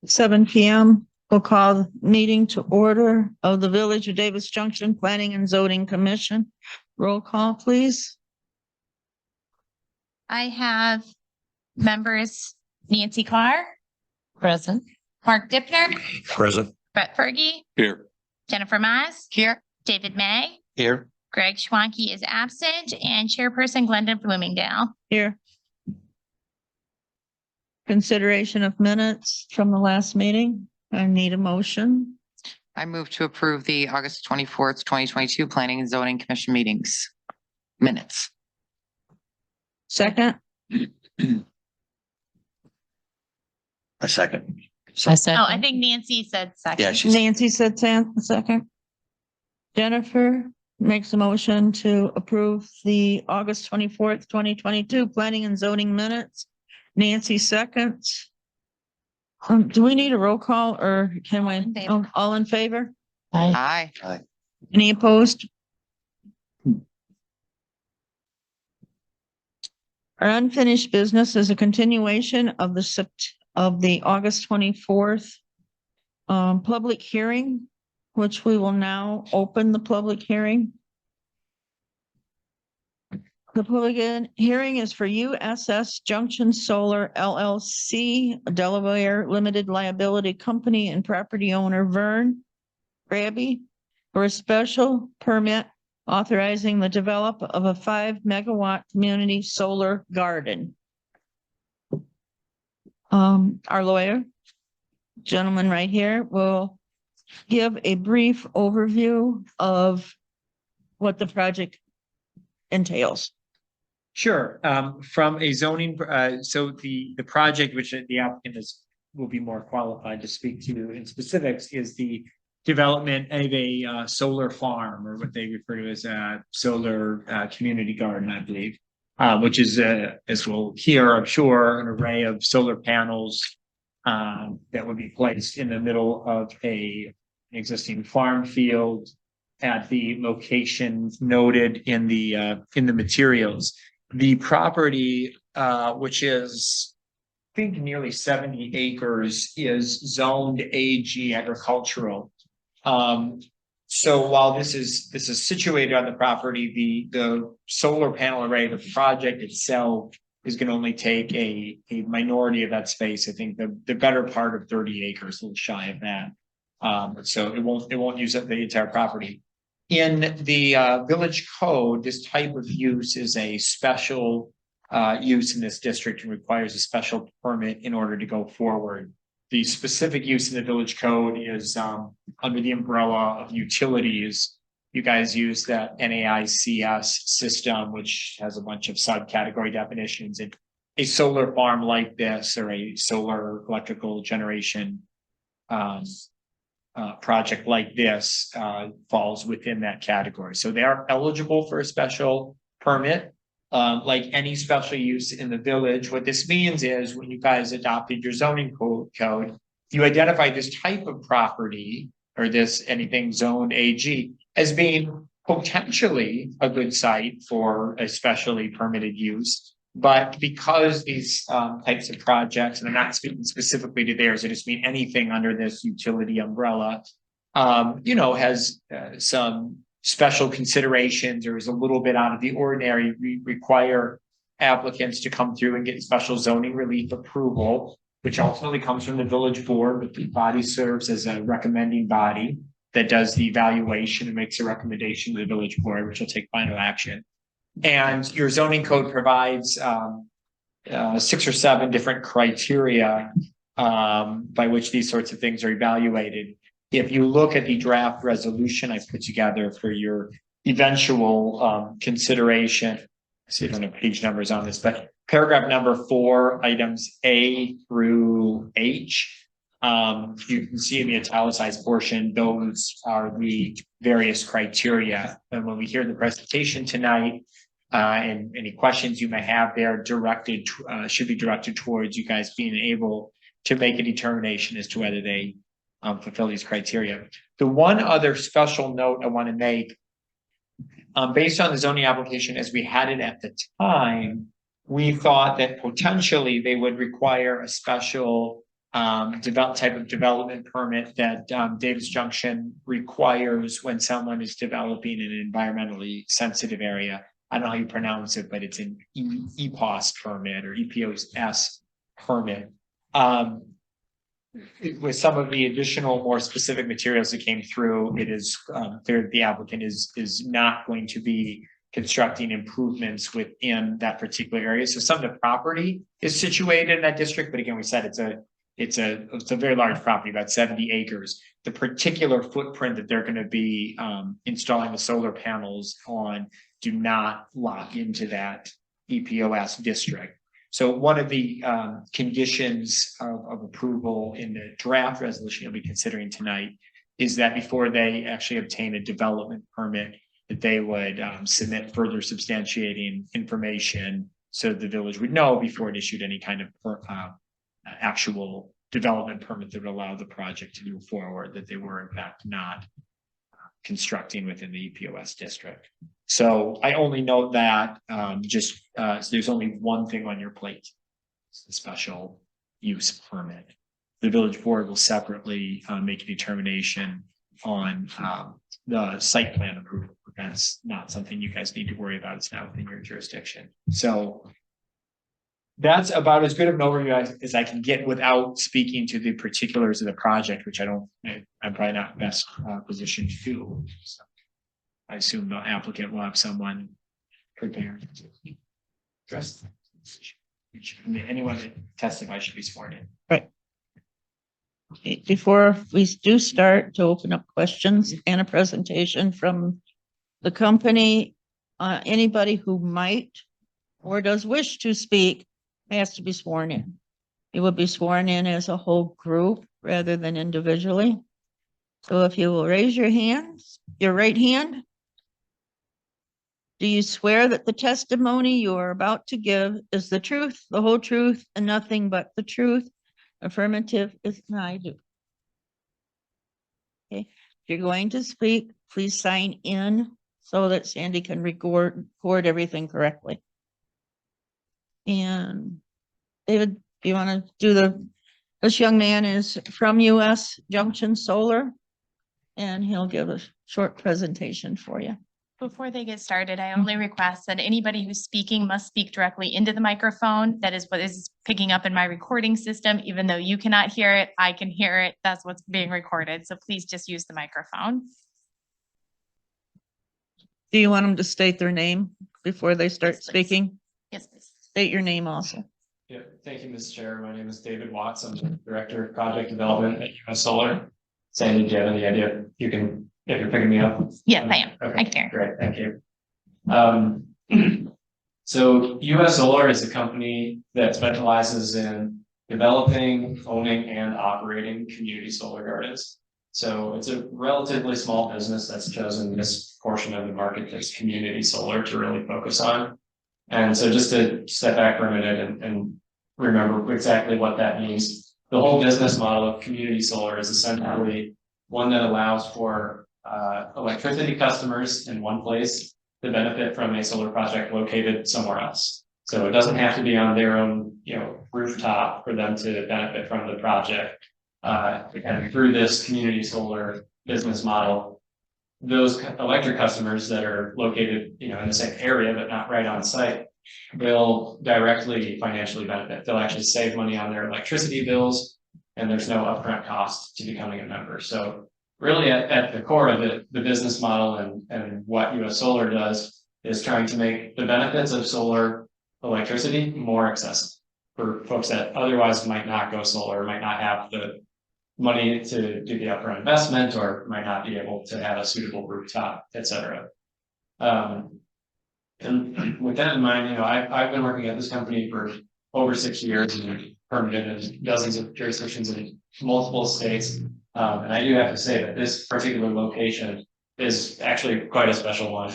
7 p.m. We'll call the meeting to order of the Village of Davis Junction Planning and Zoning Commission. Roll call, please. I have members Nancy Carr, Present. Mark Dipner, Present. Brett Fergie, Here. Jennifer Mize, Here. David May, Here. Greg Schwanke is absent, and Chairperson Glenda Bloomingdale. Here. Consideration of minutes from the last meeting. I need a motion. I move to approve the August 24th, 2022 Planning and Zoning Commission meetings minutes. Second, A second. I said. Oh, I think Nancy said second. Yeah, she's Nancy said second. Jennifer makes a motion to approve the August 24th, 2022 Planning and Zoning minutes. Nancy seconds. Do we need a roll call or can we? All in favor. All in favor? Aye. Any opposed? Our unfinished business is a continuation of the August 24th public hearing, which we will now open the public hearing. The public hearing is for USS Junction Solar LLC, a Delaware Limited Liability Company, and property owner Vern Grabby for a special permit authorizing the develop of a 5-megawatt community solar garden. Our lawyer, gentleman right here, will give a brief overview of what the project entails. Sure. From a zoning, so the project, which the applicant will be more qualified to speak to in specifics, is the development of a solar farm, or what they refer to as a solar community garden, I believe, which is, as we'll hear, I'm sure, an array of solar panels that would be placed in the middle of an existing farm field at the location noted in the materials. The property, which is, I think, nearly 70 acres, is zoned AG agricultural. So while this is situated on the property, the solar panel array, the project itself, is going to only take a minority of that space. I think the better part of 30 acres, a little shy of that. So it won't use up the entire property. In the village code, this type of use is a special use in this district and requires a special permit in order to go forward. The specific use in the village code is under the umbrella of utilities. You guys use that NAICS system, which has a bunch of subcategory definitions. And a solar farm like this, or a solar electrical generation project like this falls within that category. So they are eligible for a special permit, like any special use in the village. What this means is when you guys adopted your zoning code, you identified this type of property, or this anything zoned AG, as being potentially a good site for a specially permitted use. But because these types of projects, and I'm not speaking specifically to theirs, I just mean anything under this utility umbrella, has some special considerations, or is a little bit out of the ordinary, require applicants to come through and get special zoning relief approval, which ultimately comes from the village board, but the body serves as a recommending body that does the evaluation and makes a recommendation to the village board, which will take final action. And your zoning code provides 6 or 7 different criteria by which these sorts of things are evaluated. If you look at the draft resolution I put together for your eventual consideration, I see I don't have page numbers on this, but paragraph number 4, items A through H, you can see in the italicized portion, those are the various criteria. And when we hear the presentation tonight, and any questions you may have there should be directed towards you guys being able to make a determination as to whether they fulfill these criteria. The one other special note I want to make, based on the zoning application as we had it at the time, we thought that potentially they would require a special type of development permit that Davis Junction requires when someone is developing in an environmentally sensitive area. I don't know how you pronounce it, but it's an EPOS permit or EPOS permit. With some of the additional more specific materials that came through, it is clear that the applicant is not going to be constructing improvements within that particular area. So some of the property is situated in that district, but again, we said it's a very large property, about 70 acres. The particular footprint that they're going to be installing the solar panels on do not lock into that EPOS district. So one of the conditions of approval in the draft resolution you'll be considering tonight is that before they actually obtain a development permit, that they would submit further substantiating information so the village would know before it issued any kind of actual development permit that would allow the project to move forward, that they were in fact not constructing within the EPOS district. So I only note that so there's only one thing on your plate, it's the special use permit. The village board will separately make a determination on the site plan approval. That's not something you guys need to worry about. It's not within your jurisdiction. So that's about as good of an overview as I can get without speaking to the particulars of the project, which I'm probably not best positioned to do. So I assume the applicant will have someone prepared to address. Anyone that testifies should be sworn in. Right. Before we do start to open up questions and a presentation from the company, anybody who might or does wish to speak has to be sworn in. It will be sworn in as a whole group rather than individually. So if you will raise your hands, your right hand. Do you swear that the testimony you are about to give is the truth, the whole truth, and nothing but the truth? Affirmative is I do. Okay, if you're going to speak, please sign in so that Sandy can record everything correctly. And David, do you want to do this young man is from US Junction Solar, and he'll give a short presentation for you. Before they get started, I only request that anybody who's speaking must speak directly into the microphone. That is what is picking up in my recording system. Even though you cannot hear it, I can hear it. That's what's being recorded. So please just use the microphone. Do you want them to state their name before they start Yes, please. speaking? Yes, please. State your name also. Yeah, thank you, Mr. Chair. My name is David Watts. I'm the Director of Project Development at US Solar. Sandy, do you have any idea? You can, if you're picking me up. Yes, I am. Okay, I can hear. great, thank you. So US Solar is a company that specializes in developing, owning, and operating community solar gardens. So it's a relatively small business that's chosen this portion of the market that's community solar to really focus on. And so just to step back for a minute and remember exactly what that means. The whole business model of community solar is essentially one that allows for electricity customers in one place to benefit from a solar project located somewhere else. So it doesn't have to be on their own, rooftop for them to benefit from the project. And through this community solar business model, those electric customers that are located, in the same area, but not right on site, will directly financially benefit. They'll actually save money on their electricity bills, and there's no upfront cost to becoming a member. So really at the core of it, the business model and what US Solar does is trying to make the benefits of solar electricity more accessible for folks that otherwise might not go solar, might not have the money to do the upfront investment, or might not be able to have a suitable rooftop, et cetera. And with that in mind, I've been working at this company for over 6 years and permitted in dozens of jurisdictions in multiple states. And I do have to say that this particular location is actually quite a special one.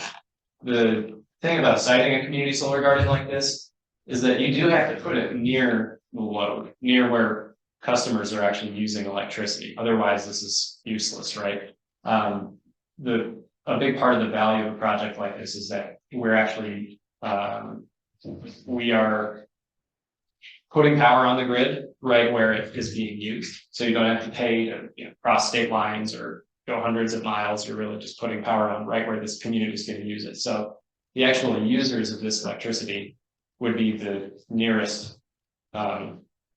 The thing about siting a community solar garden like this is that you do have to put it near the load, near where customers are actually using electricity. Otherwise, this is useless, right? A big part of the value of a project like this is that we're actually, we are putting power on the grid right where it is being used. So you don't have to pay to, cross state lines or go hundreds of miles. You're really just putting power on right where this community is going to use it. So the actual users of this electricity would be the nearest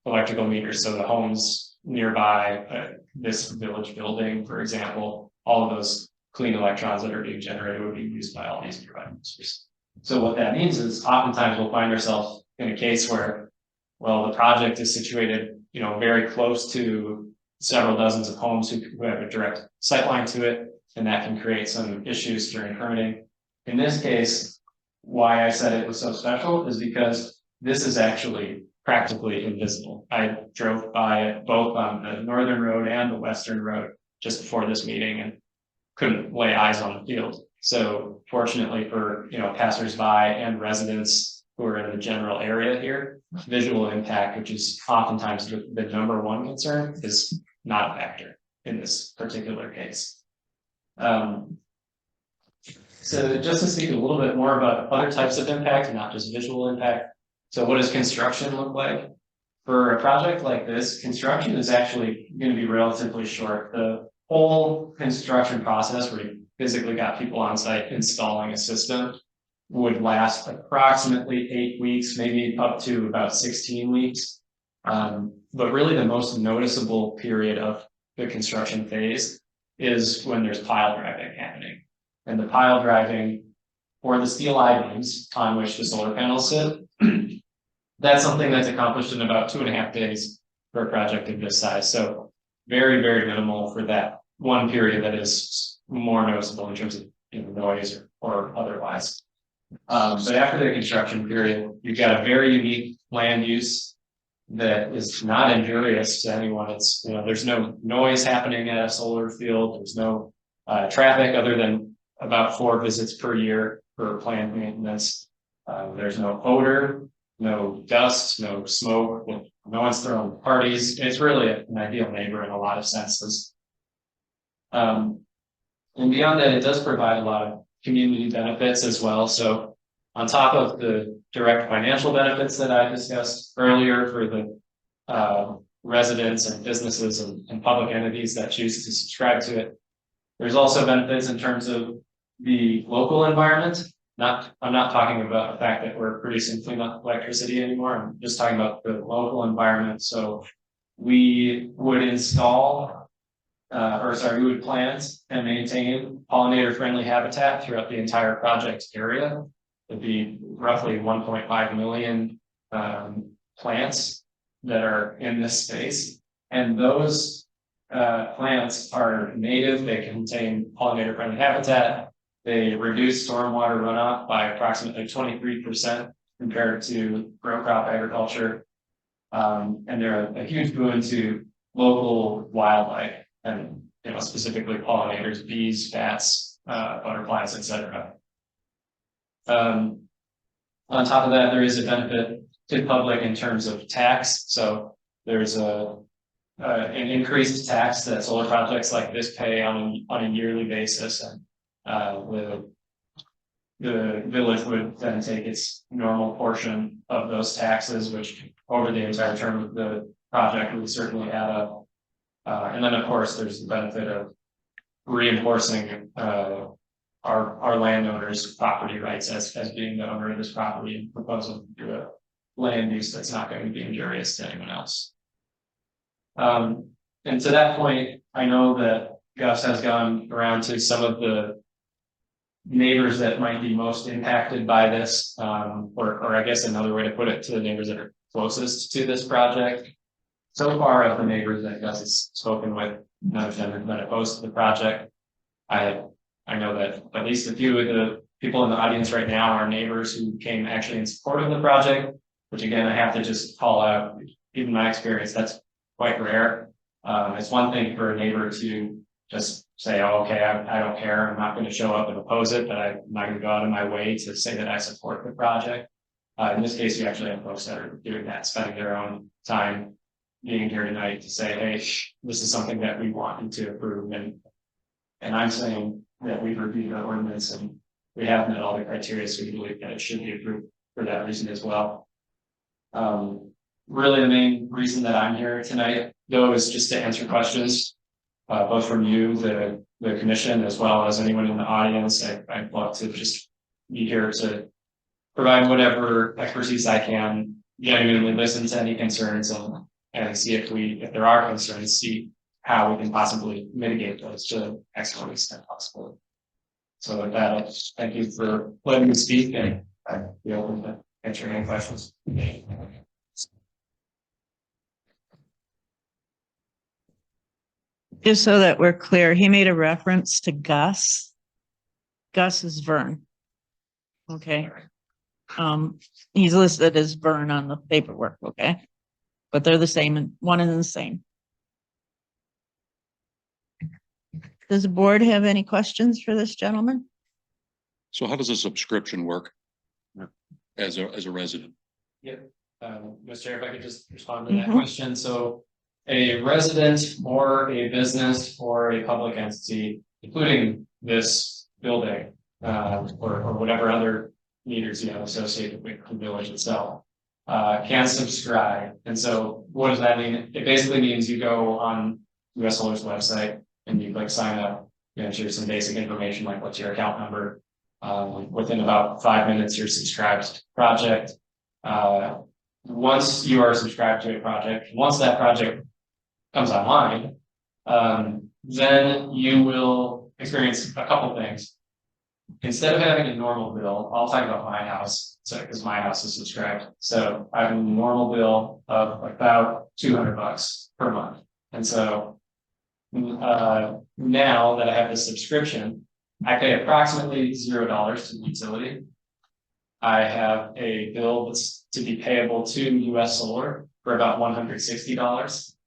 electrical meters. So the homes nearby this village building, for example, all of those clean electrons that are being generated would be used by all these nearby users. So what that means is oftentimes we'll find ourselves in a case where, well, the project is situated, very close to several dozens of homes who have a direct sight line to it, and that can create some issues during permitting. In this case, why I said it was so special is because this is actually practically invisible. I drove by it both on the northern road and the western road just before this meeting and couldn't lay eyes on the field. So fortunately for, passersby and residents who are in the general area here, visual impact, which is oftentimes the number one concern, is not a factor in this particular case. So just to speak a little bit more about other types of impact, not just visual impact. So what does construction look like? For a project like this, construction is actually going to be relatively short. The whole construction process where you physically got people on site installing a system would last approximately 8 weeks, maybe up to about 16 weeks. But really the most noticeable period of the construction phase is when there's pile driving happening. And the pile driving or the steel I-beams on which the solar panels sit, that's something that's accomplished in about 2.5 days for a project of this size. So very, very minimal for that one period that is more noticeable in terms of noise or otherwise. But after the construction period, you've got a very unique land use that is not injurious to anyone. It's, there's no noise happening at a solar field. There's no traffic other than about 4 visits per year for planned maintenance. There's no odor, no dust, no smoke. No one's throwing parties. It's really an ideal neighbor in a lot of senses. And beyond that, it does provide a lot of community benefits as well. So on top of the direct financial benefits that I discussed earlier for the residents and businesses and public entities that choose to subscribe to it, there's also benefits in terms of the local environment. I'm not talking about the fact that we're producing clean electricity anymore. I'm just talking about the local environment. So we would install, we would plant and maintain pollinator-friendly habitat throughout the entire project area. It'd be roughly 1.5 million plants that are in this space. And those plants are native. They contain pollinator-friendly habitat. They reduce stormwater runoff by approximately 23% compared to row crop agriculture. And they're a huge boon to local wildlife and specifically pollinators, bees, bats, butterflies, etc. On top of that, there is a benefit to the public in terms of tax. So there's an increased tax that solar projects like this pay on a yearly basis, and the village would then take its normal portion of those taxes, which over the entire term of the project would certainly add up. And then of course there's the benefit of reinforcing our landowners' property rights as being the owner of this property and proposing to do a land use that's not going to be injurious to anyone else. And to that point, I know that Gus has gone around to some of the neighbors that might be most impacted by this, or I guess another way to put it, to the neighbors that are closest to this project. So far of the neighbors that Gus has spoken with, none of them have been opposed to the project. I know that at least a few of the people in the audience right now are neighbors who came actually in support of the project, which again, I have to just call out, in my experience, that's quite rare. It's one thing for a neighbor to just say, oh, okay, I don't care, I'm not going to show up and oppose it, but I'm not going to go out of my way to say that I support the project. In this case, you actually have folks that are doing that, spending their own time being here tonight to say, hey, this is something that we want you to approve. And I'm saying that we've reviewed the ordinance and we have met all the criteria, so we believe that it should be approved for that reason as well. really the main reason that I'm here tonight, though, is just to answer questions. Both from you, the commission, as well as anyone in the audience. I'd love to just be here to provide whatever expertise I can, genuinely listen to any concerns and see if there are concerns, see how we can possibly mitigate those to the maximum extent possible. So with that, thank you for letting me speak, and I'd be open to answering any questions. Just so that we're clear, he made a reference to Gus. Gus is Vern. Okay. He's listed as Vern on the paperwork, okay? But they're the same and one and the same. Does the board have any questions for this gentleman? So how does a subscription work? As a resident? Mr. Chair, if I could just respond to that Mhm. question. So a resident or a business or a public entity, including this building, or whatever other meters, associated with the village itself, can subscribe. And so what does that mean? It basically means you go on US Solar's website and you click sign up, you enter some basic information like what's your account number. Within about 5 minutes, you're subscribed to the project. Once you are subscribed to a project, once that project comes online, then you will experience a couple things. Instead of having a normal bill, I'll talk about my house, because my house is subscribed. So I have a normal bill of about $200 per month. And so now that I have this subscription, I pay approximately $0 to the utility. I have a bill that's to be payable to US Solar for about $160.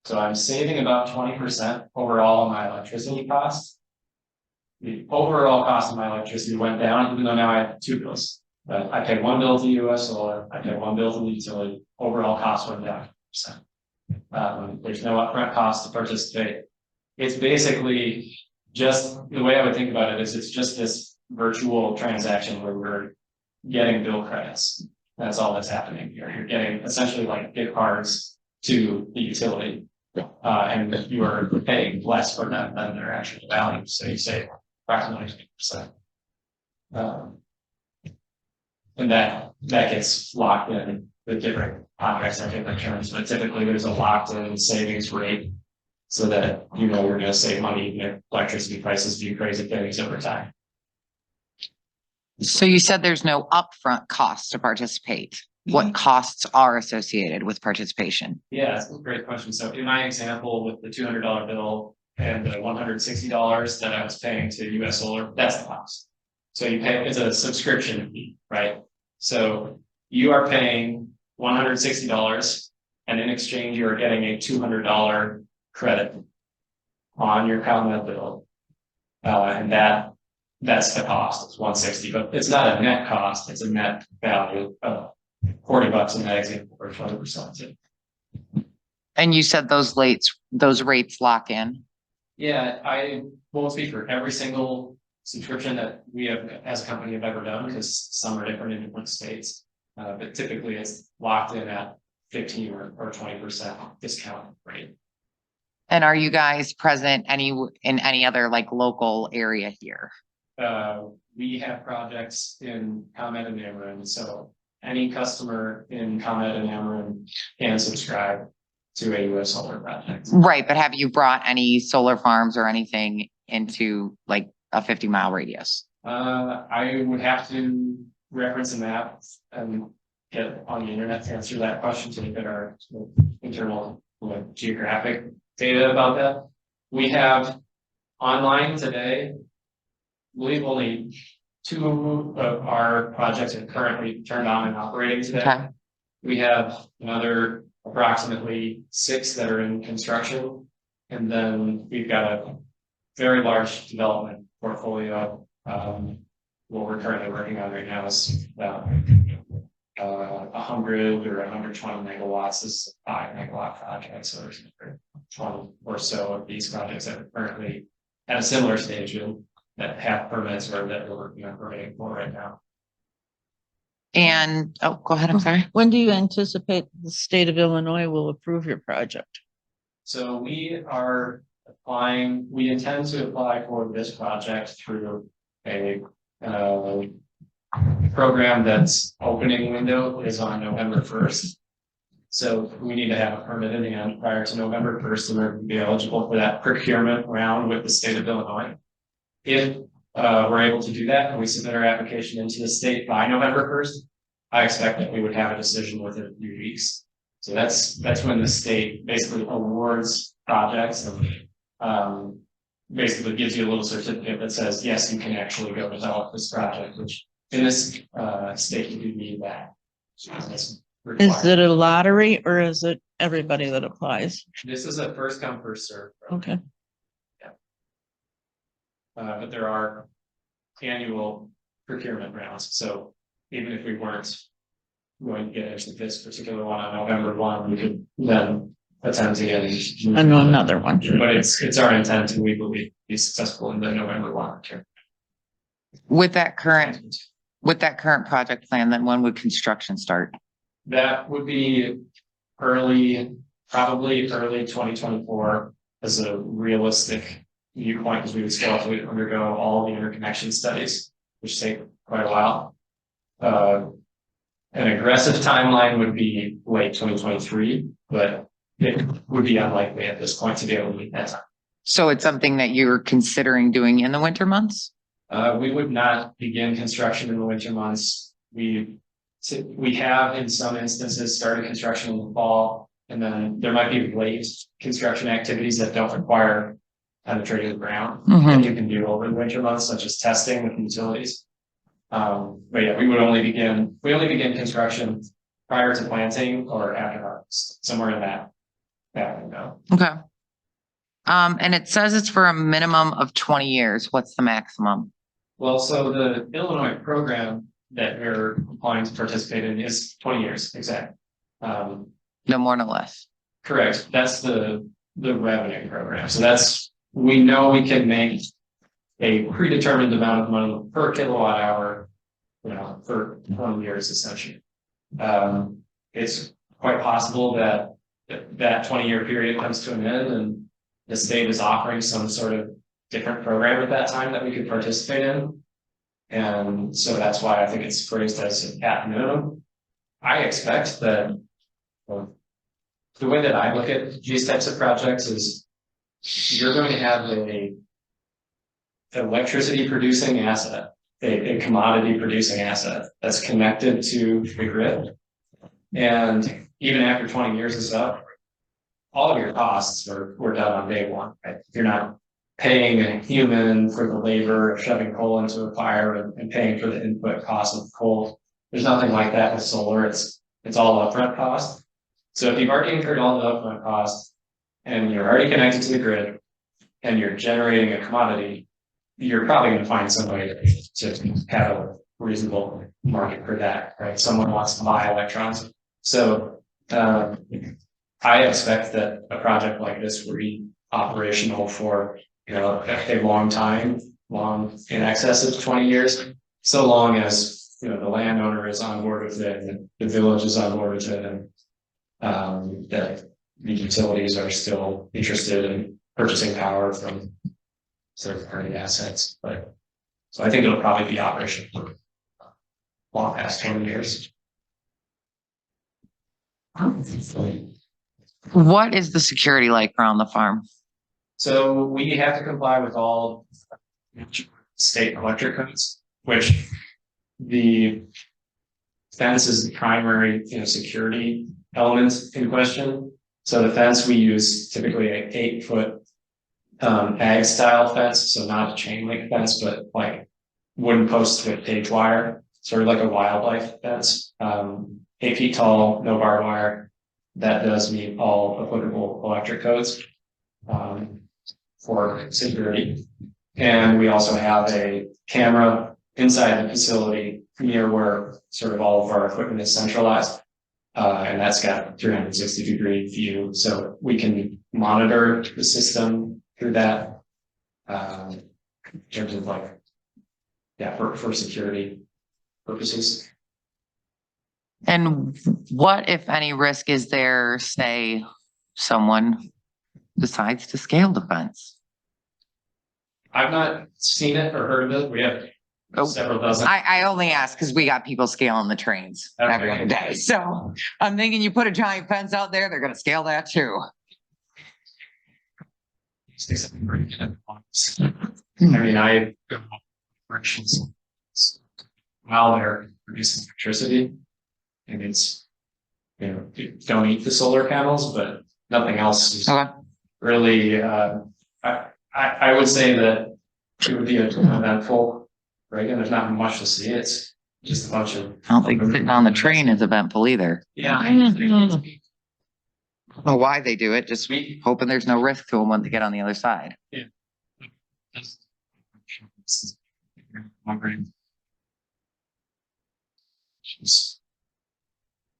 So I'm saving about 20% overall on my electricity cost. The overall cost of my electricity went down, even though now I have two bills. But I pay one bill to US Solar, I pay one bill to the utility, overall cost went down 20%. There's no upfront cost to participate. It's basically just, the way I would think about it is it's just this virtual transaction where we're getting bill credits. That's all that's happening here. You're getting essentially like gift cards to the utility. And you are paying less for them than their actual value. So you save approximately 20%. And that gets locked in with different contracts and different terms, but typically there's a locked in savings rate so that you're going to save money even if electricity prices do crazy things over time. So you said there's no upfront cost to participate. What costs are associated with participation? Yeah, that's a great question. So in my example with the $200 bill and the $160 that I was paying to US Solar, that's the cost. So you pay, it's a subscription fee, right? So you are paying $160 and in exchange you are getting a $200 credit on your ComEd bill. And that's the cost, it's $160, but it's not a net cost, it's a net value of $40 in that example or 20%. And you said those rates lock in? Yeah, I won't speak for every single subscription that we have as a company have ever done because some are different in different states. But typically it's locked in at 15 or 20% discount rate. And are you guys present in any other like local area here? We have projects in ComEd and Ameren, so any customer in ComEd and Ameren can subscribe to a US Solar project. Right, but have you brought any solar farms or anything into like a 50-mile radius? I would have to reference a map and get on the internet to answer that question to look at our internal geographic data about that. We have online today, I believe only 2 of our projects are currently turned on and operating today. Okay. We have another approximately 6 that are in construction. And then we've got a very large development portfolio. What we're currently working on right now is about 100 or 120 megawatts. This is a 5 megawatt project. So there's 20 or so of these projects that are currently at a similar stage that have permits or that we're working on permitting for right now. And, oh, go ahead, I'm sorry. When do you anticipate the state of Illinois will approve your project? So we are applying, we intend to apply for this project through a program that's opening window is on November 1st. So we need to have a permit in hand prior to November 1st in order to be eligible for that procurement round with the state of Illinois. If we're able to do that and we submit our application into the state by November 1st, I expect that we would have a decision within a few weeks. So that's when the state basically awards projects and basically gives you a little certificate that says, yes, you can actually go develop this project, which in this state you do need that. So that's required. Is it a lottery or is it everybody that applies? This is a first come, first served. Okay. But there are annual procurement rounds, so even if we weren't going to get into this particular one on November 1, we could then attempt to get Another one. But it's our intent and we believe be successful in the November 1 term. With that current project plan, then when would construction start? That would be probably early 2024 as a realistic viewpoint, because we would still have to undergo all the interconnection studies, which take quite a while. An aggressive timeline would be late 2023, but it would be unlikely at this point to be able to meet that time. So it's something that you're considering doing in the winter months? We would not begin construction in the winter months. We have in some instances started construction in the fall, and then there might be late construction activities that don't require penetrating the ground that you can do over the winter months, such as testing with utilities. But yeah, we only begin construction prior to planting or after harvest, somewhere in that window. Okay. And it says it's for a minimum of 20 years. What's the maximum? Well, so the Illinois program that we're applying to participate in is 20 years, exactly. No more, no less. Correct. That's the revenue program. So we know we can make a predetermined amount of money per kilowatt hour, for 20 years essentially. It's quite possible that 20-year period comes to an end and the state is offering some sort of different program at that time that we could participate in. And so that's why I think it's phrased as at minimum. I expect that the way that I look at these types of projects is you're going to have an electricity producing asset, a commodity producing asset that's connected to the grid. And even after 20 years is up, all of your costs were done on day one, right? You're not paying a human for the labor of shoving coal into a fire and paying for the input cost of coal. There's nothing like that with solar. It's all upfront cost. So if you've already incurred all the upfront costs and you're already connected to the grid and you're generating a commodity, you're probably going to find some way to have a reasonable market for that, right? Someone wants to buy electrons. So I expect that a project like this will be operational for a long time, in excess of 20 years, so long as the landowner is on board with it and the village is on board with it, and that the utilities are still interested in purchasing power from third-party assets. But so I think it'll probably be operational for long past 20 years. What is the security like around the farm? So we have to comply with all state electric codes, which the fence is the primary, security element in question. So the fence we use typically an 8-foot ag style fence, so not a chain link fence, but like wooden posts with cage wire, sort of like a wildlife fence. 8 feet tall, no barbed wire. That does meet all applicable electric codes for security. And we also have a camera inside the facility near where sort of all of our equipment is centralized. And that's got 360-degree view. So we can monitor the system through that in terms of for security purposes. And what, if any, risk is there, say, someone decides to scale the fence? I've not seen it or heard of it. We have Oh. several dozen. I only ask because we got people scaling the trains every Okay. other day. So I'm thinking you put a giant fence out there, they're gonna scale that too. I mean, I while they're producing electricity, and it's, you know, you don't eat the solar panels, but nothing else is Okay. really, I would say that it would be eventful, right? And there's not much to see. It's just a bunch of. I don't think sitting on the train is eventful either. Yeah. I don't know why they do it, just hoping there's no risk to them when they get on the other side.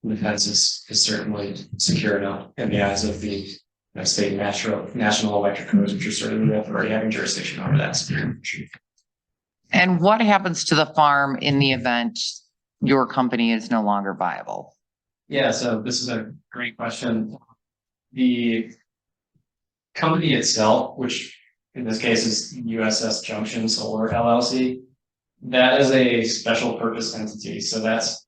The fence is certainly secure enough in the eyes of the state national electric codes, which are certainly already having jurisdiction over that. And what happens to the farm in the event your company is no longer viable? Yeah, so this is a great question. The company itself, which in this case is USS Junction Solar LLC, that is a special purpose entity. So that's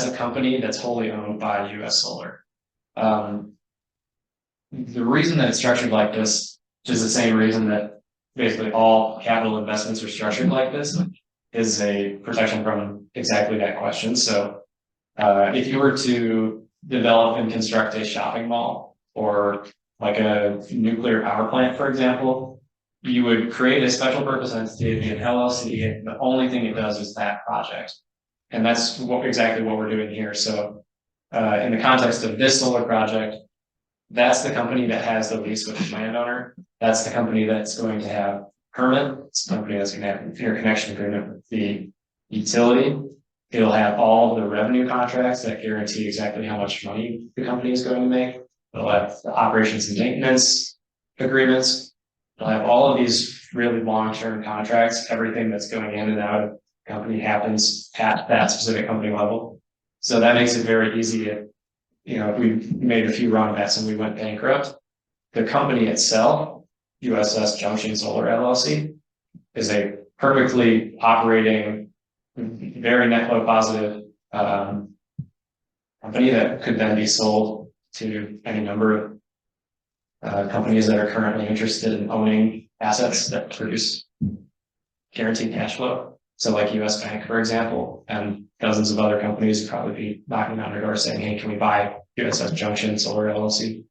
a company that's wholly owned by US Solar. The reason that it's structured like this, which is the same reason that basically all capital investments are structured like this, is a protection from exactly that question. So if you were to develop and construct a shopping mall or like a nuclear power plant, for example, you would create a special purpose entity, it'd be an LLC, and the only thing it does is that project. And that's exactly what we're doing here. So in the context of this solar project, that's the company that has the lease with the landowner. That's the company that's going to have permit. It's the company that's going to have interconnection agreement with the utility. It'll have all the revenue contracts that guarantee exactly how much money the company is going to make. It'll have the operations and maintenance agreements. It'll have all of these really long-term contracts. Everything that's going in and out of the company happens at that specific company level. So that makes it very easy if, you know, if we made a few wrong bets and we went bankrupt, the company itself, USS Junction Solar LLC, is a perfectly operating, very net flow positive company that could then be sold to any number of companies that are currently interested in owning assets that produce guaranteed cash flow. So like US Bank, for example, and dozens of other companies would probably be knocking on our door saying, hey, can we buy USS Junction Solar LLC?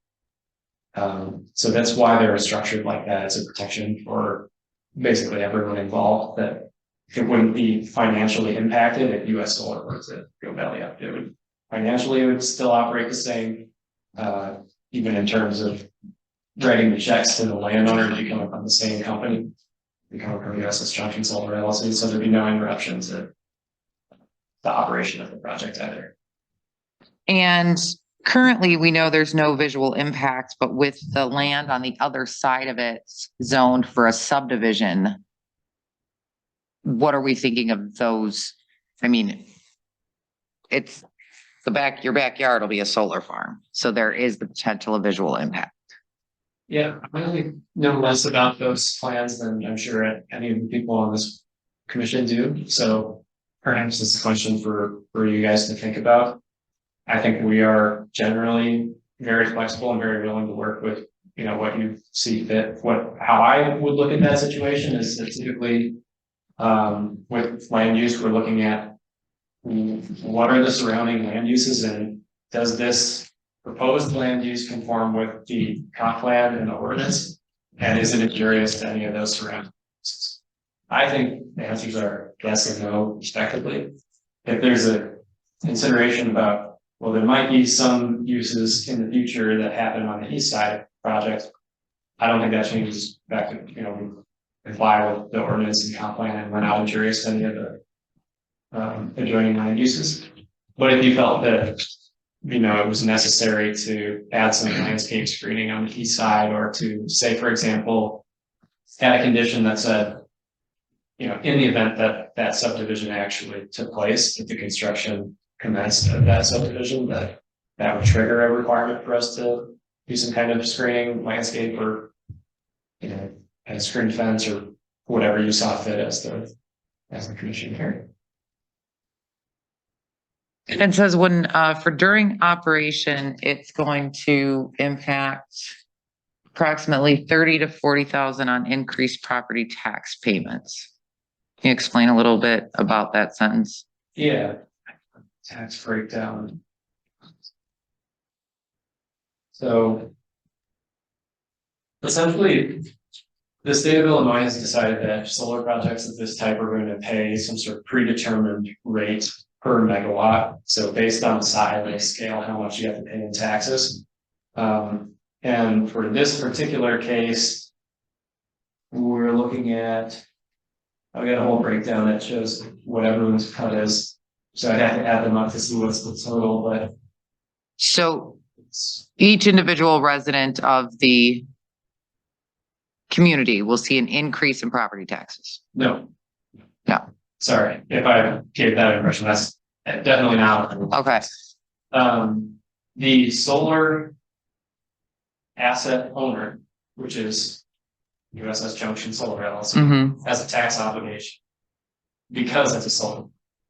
So that's why they were structured like that, as a protection for basically everyone involved, that it wouldn't be financially impacted if US Solar were to go belly up. It would financially, it would still operate the same, even in terms of writing the checks to the landowner to be coming from the same company, coming from USS Junction Solar LLC, so there'd be no interruption to the operation of the project either. And currently, we know there's no visual impact, but with the land on the other side of it zoned for a subdivision, what are we thinking of those? I mean, it's your backyard will be a solar farm, so there is the potential of visual impact. Yeah, I only know less about those plans than I'm sure any of the people on this commission do. So perhaps it's a question for you guys to think about. I think we are generally very flexible and very willing to work with, you know, what you see fit. How I would look at that situation is that typically with land use, we're looking at what are the surrounding land uses, and does this proposed land use conform with the comp plan and the ordinance? And is it injurious to any of those surrounding uses? I think the answers are yes and no, respectively. If there's a consideration about, well, there might be some uses in the future that happen on the east side of the project, I don't think that changes back to, you know, comply with the ordinance and comp plan, and we're not injurious to any of the adjoining land uses. But if you felt that, you know, it was necessary to add some landscape screening on the east side, or to say, for example, add a condition that said, you know, in the event that that subdivision actually took place, that the construction commenced of that subdivision, that would trigger a requirement for us to do some kind of screening, landscape, or, you know, a screen fence or whatever you saw fit as the commission here. It says when, for during operation, it's going to impact approximately 30 to 40,000 on increased property tax payments. Can you explain a little bit about that sentence? Yeah. Tax breakdown. So essentially, the state of Illinois has decided that solar projects of this type are going to pay some sort of predetermined rate per megawatt. So based on the size, they scale how much you have to pay in taxes. And for this particular case, we're looking at, I've got a whole breakdown that shows what everyone's cut is. So I'd have to add them up to see what's the total, but So each individual resident of the community will see an increase in property taxes. no. No. Sorry, if I gave that impression, that's definitely not. Okay. The solar asset owner, which is USS Junction Solar LLC, Mm-hmm. has a tax obligation because it's a solar.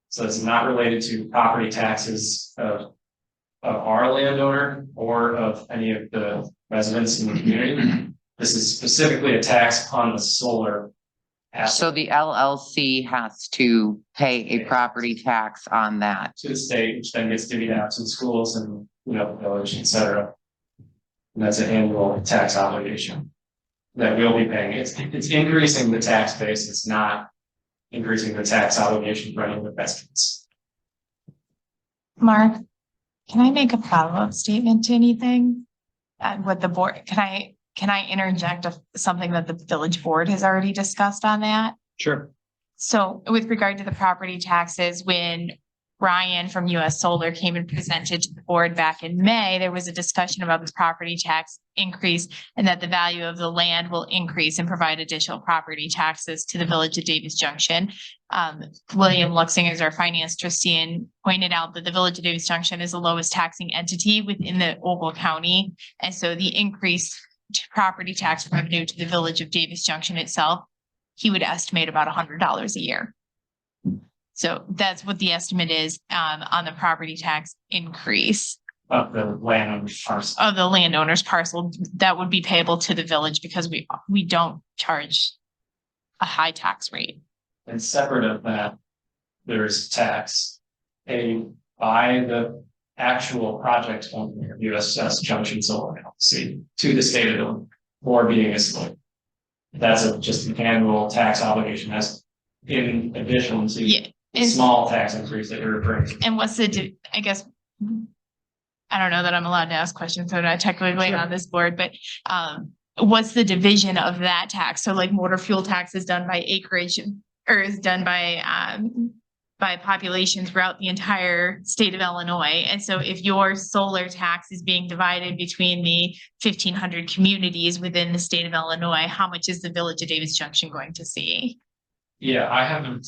So it's not related to property taxes of our landowner or of any of the residents in the community. This is specifically a tax on the solar asset So the LLC has to pay a property tax on that. to the state, which then gets divvied out to the schools and, you know, the village, et cetera. And that's an annual tax obligation that we'll be paying. It's increasing the tax base. It's not increasing the tax obligation for any of the residents. Mark, can I make a follow-up statement to anything? With the board, can I interject something that the village board has already discussed on that? Sure. So with regard to the property taxes, when Ryan from US Solar came and presented to the board back in May, there was a discussion about this property tax increase and that the value of the land will increase and provide additional property taxes to the village of Davis Junction. William Luxing is our finance trustee and pointed out that the village of Davis Junction is the lowest taxing entity within the Ogle County. And so the increased property tax revenue to the village of Davis Junction itself, he would estimate about $100 a year. So that's what the estimate is on the property tax increase Of the landowner's parcel. of the landowner's parcel that would be payable to the village because we don't charge a high tax rate. And separate of that, there's tax paid by the actual project owner, USS Junction Solar LLC, to the state of Illinois for being a solar. That's just an annual tax obligation. That's in addition to Yeah. the small tax increase that you're referring to. And what's I guess, I don't know that I'm allowed to ask questions, so I'm not technically on this board, but what's the division of that tax? So like motor fuel tax is done by acreage or is done by population throughout the entire state of Illinois. And so if your solar tax is being divided between the 1,500 communities within the state of Illinois, how much is the village of Davis Junction going to see? Yeah, I haven't.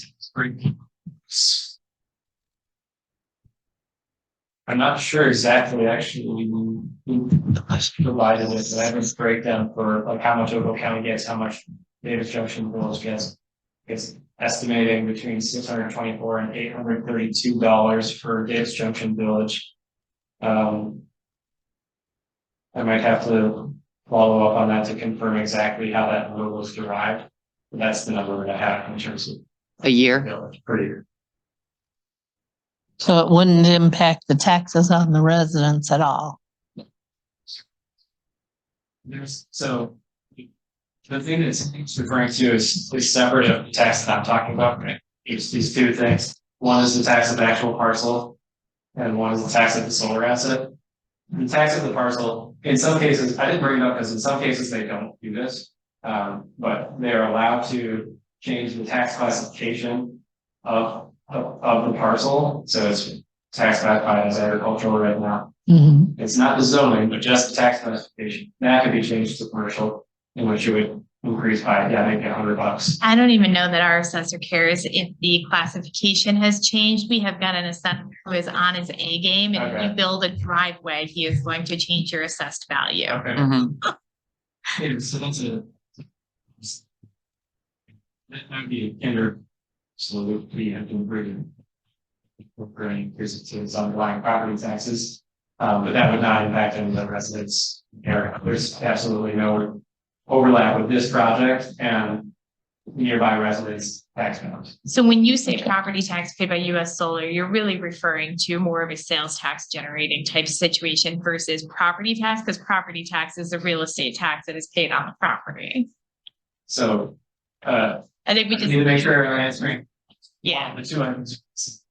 I'm not sure exactly actually who provided it, but I have a breakdown for like how much Ogle County gets, how much Davis Junction Village gets. It's estimating between $624 and $832 for Davis Junction Village. I might have to follow up on that to confirm exactly how that number was derived. But that's the number that I have in terms of A year? village per year. So it wouldn't impact the taxes on the residents at all. So the thing it's referring to is separate of the tax that I'm talking about, right? It's these two things. One is the tax of the actual parcel and one is the tax of the solar asset. The tax of the parcel, in some cases, I didn't bring it up because in some cases they don't do this. But they're allowed to change the tax classification of the parcel. So it's tax classified as agricultural right now. Mhm. It's not the zoning, but just the tax classification. That could be changed to commercial, in which you would increase by, maybe $100. I don't even know that our assessor cares if the classification has changed. We have got an assessor who is on his A game, and if Okay. you build a driveway, he is going to change your assessed value. Okay. Mhm. Yeah, so that's that would be a kinder, so we have to bring. We're going to increase it to its underlying property taxes, but that would not impact any of the residents area. There's absolutely no overlap with this project and nearby residents' tax maps. So when you say property tax paid by US Solar, you're really referring to more of a sales tax generating type situation versus property tax, because property tax is a real estate tax that is paid on the property. So, I think we I just, need to make sure I'm answering. yeah, The two items.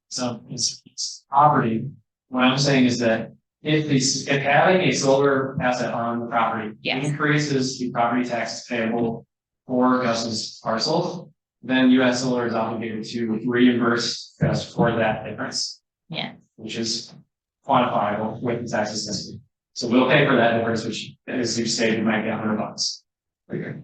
So it's property. What I'm saying is that if having a solar asset on the property Yes. increases the property taxes payable for Gus's parcel, then US Solar is obligated to reimburse Gus for that difference, yeah. which is quantifiable with the tax assessment. So we'll pay for that difference, which, as you stated, might be $100 per year.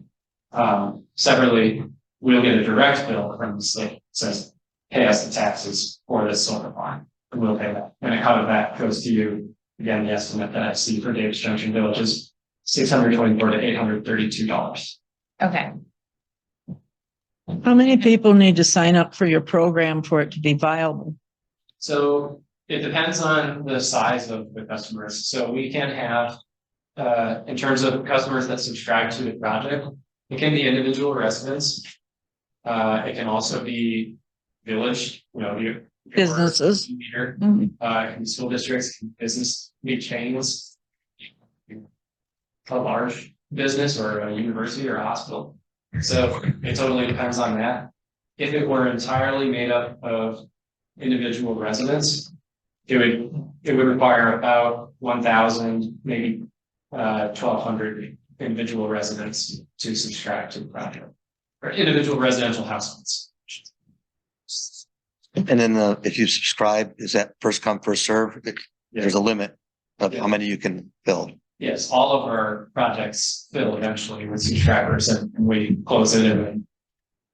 Separately, we'll get a direct bill from the state that says, pay us the taxes for this solar farm, and we'll pay that. And a cut of that goes to you. Again, the estimate that I see for Davis Junction Village is $624 to $832. Okay. How many people need to sign up for your program for it to be viable? So it depends on the size of the customers. So we can have, in terms of customers that subscribe to the project, it can be individual residents. It can also be village, Businesses. Meter, Mhm. it can be school districts, business, meet chains. A large business or a university or a hospital. So it totally depends on that. If it were entirely made up of individual residents, it would require about 1,000, maybe 1,200 individual residents to subscribe to the project. Or individual residential households. And then if you subscribe, is that first come, first serve? There's a limit of how many you can build. Yes, all of our projects fill eventually with subscribers, and we close it, and then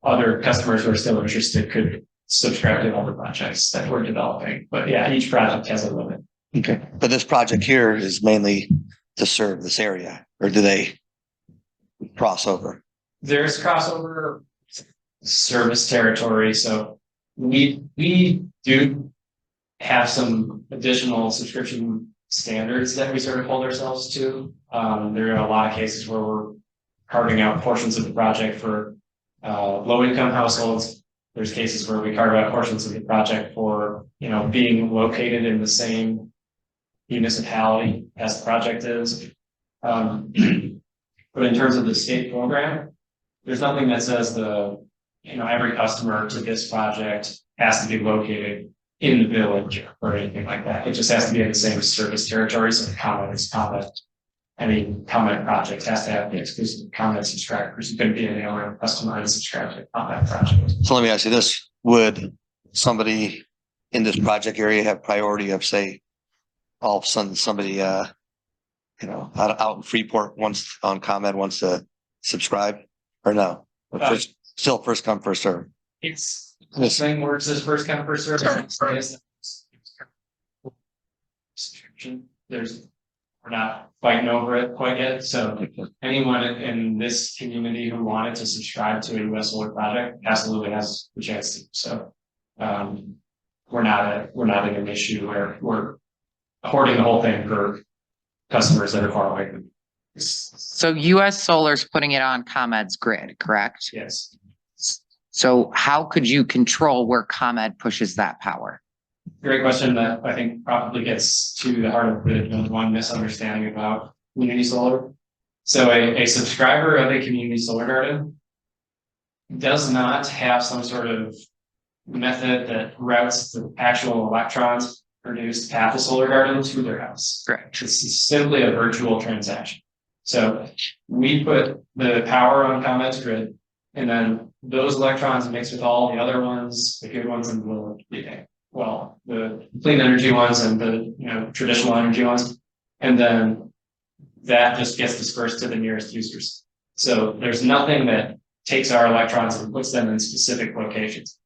other customers who are still interested could subscribe to other projects that we're developing. But yeah, each project has a limit. Okay. But this project here is mainly to serve this area, or do they cross over? There's crossover service territory, so we do have some additional subscription standards that we sort of hold ourselves to. There are a lot of cases where we're carving out portions of the project for low-income households. There's cases where we carve out portions of the project for, being located in the same municipality as the project is. But in terms of the state program, there's nothing that says every customer to this project has to be located in the village or anything like that. It just has to be in the same service territory. So the any comment project has to have the exclusive comment subscribers. You couldn't be an AOM customer and subscribe to a comment project. So let me ask you this, would somebody in this project area have priority of, say, all of a sudden somebody, out in Freeport on ComEd wants to subscribe or no? Still first come, first serve. It's the same works as first come, first serve. We're not fighting over it quite yet. So anyone in this community who wanted to subscribe to a US Solar project absolutely has the chance to. So we're not in an issue where we're hoarding the whole thing for customers that are far away from. So US Solar's putting it on ComEd's grid, correct? Yes. So how could you control where ComEd pushes that power? Great question that I think probably gets to the heart of the one misunderstanding about community solar. So a subscriber of a community solar garden does not have some sort of method that routes the actual electrons produced at the solar garden to their house. Correct. It's simply a virtual transaction. So we put the power on ComEd's grid, and then those electrons mix with all the other ones, the good ones and the clean energy ones and the traditional energy ones. And then that just gets dispersed to the nearest users. So there's nothing that takes our electrons and puts them in specific locations.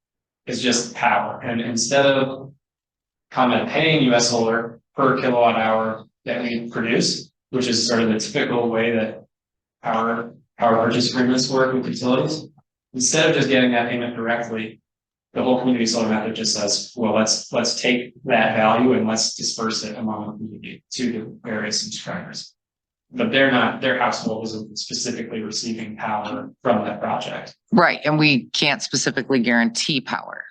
It's just power. And instead of ComEd paying US Solar per kilowatt hour that we produce, which is sort of the typical way that power purchase agreements work with utilities, instead of just getting that payment directly, the whole community solar method just says, well, let's take that value and let's disperse it among the community to the various subscribers. But their household isn't specifically receiving power from that project. Right, and we can't specifically guarantee power.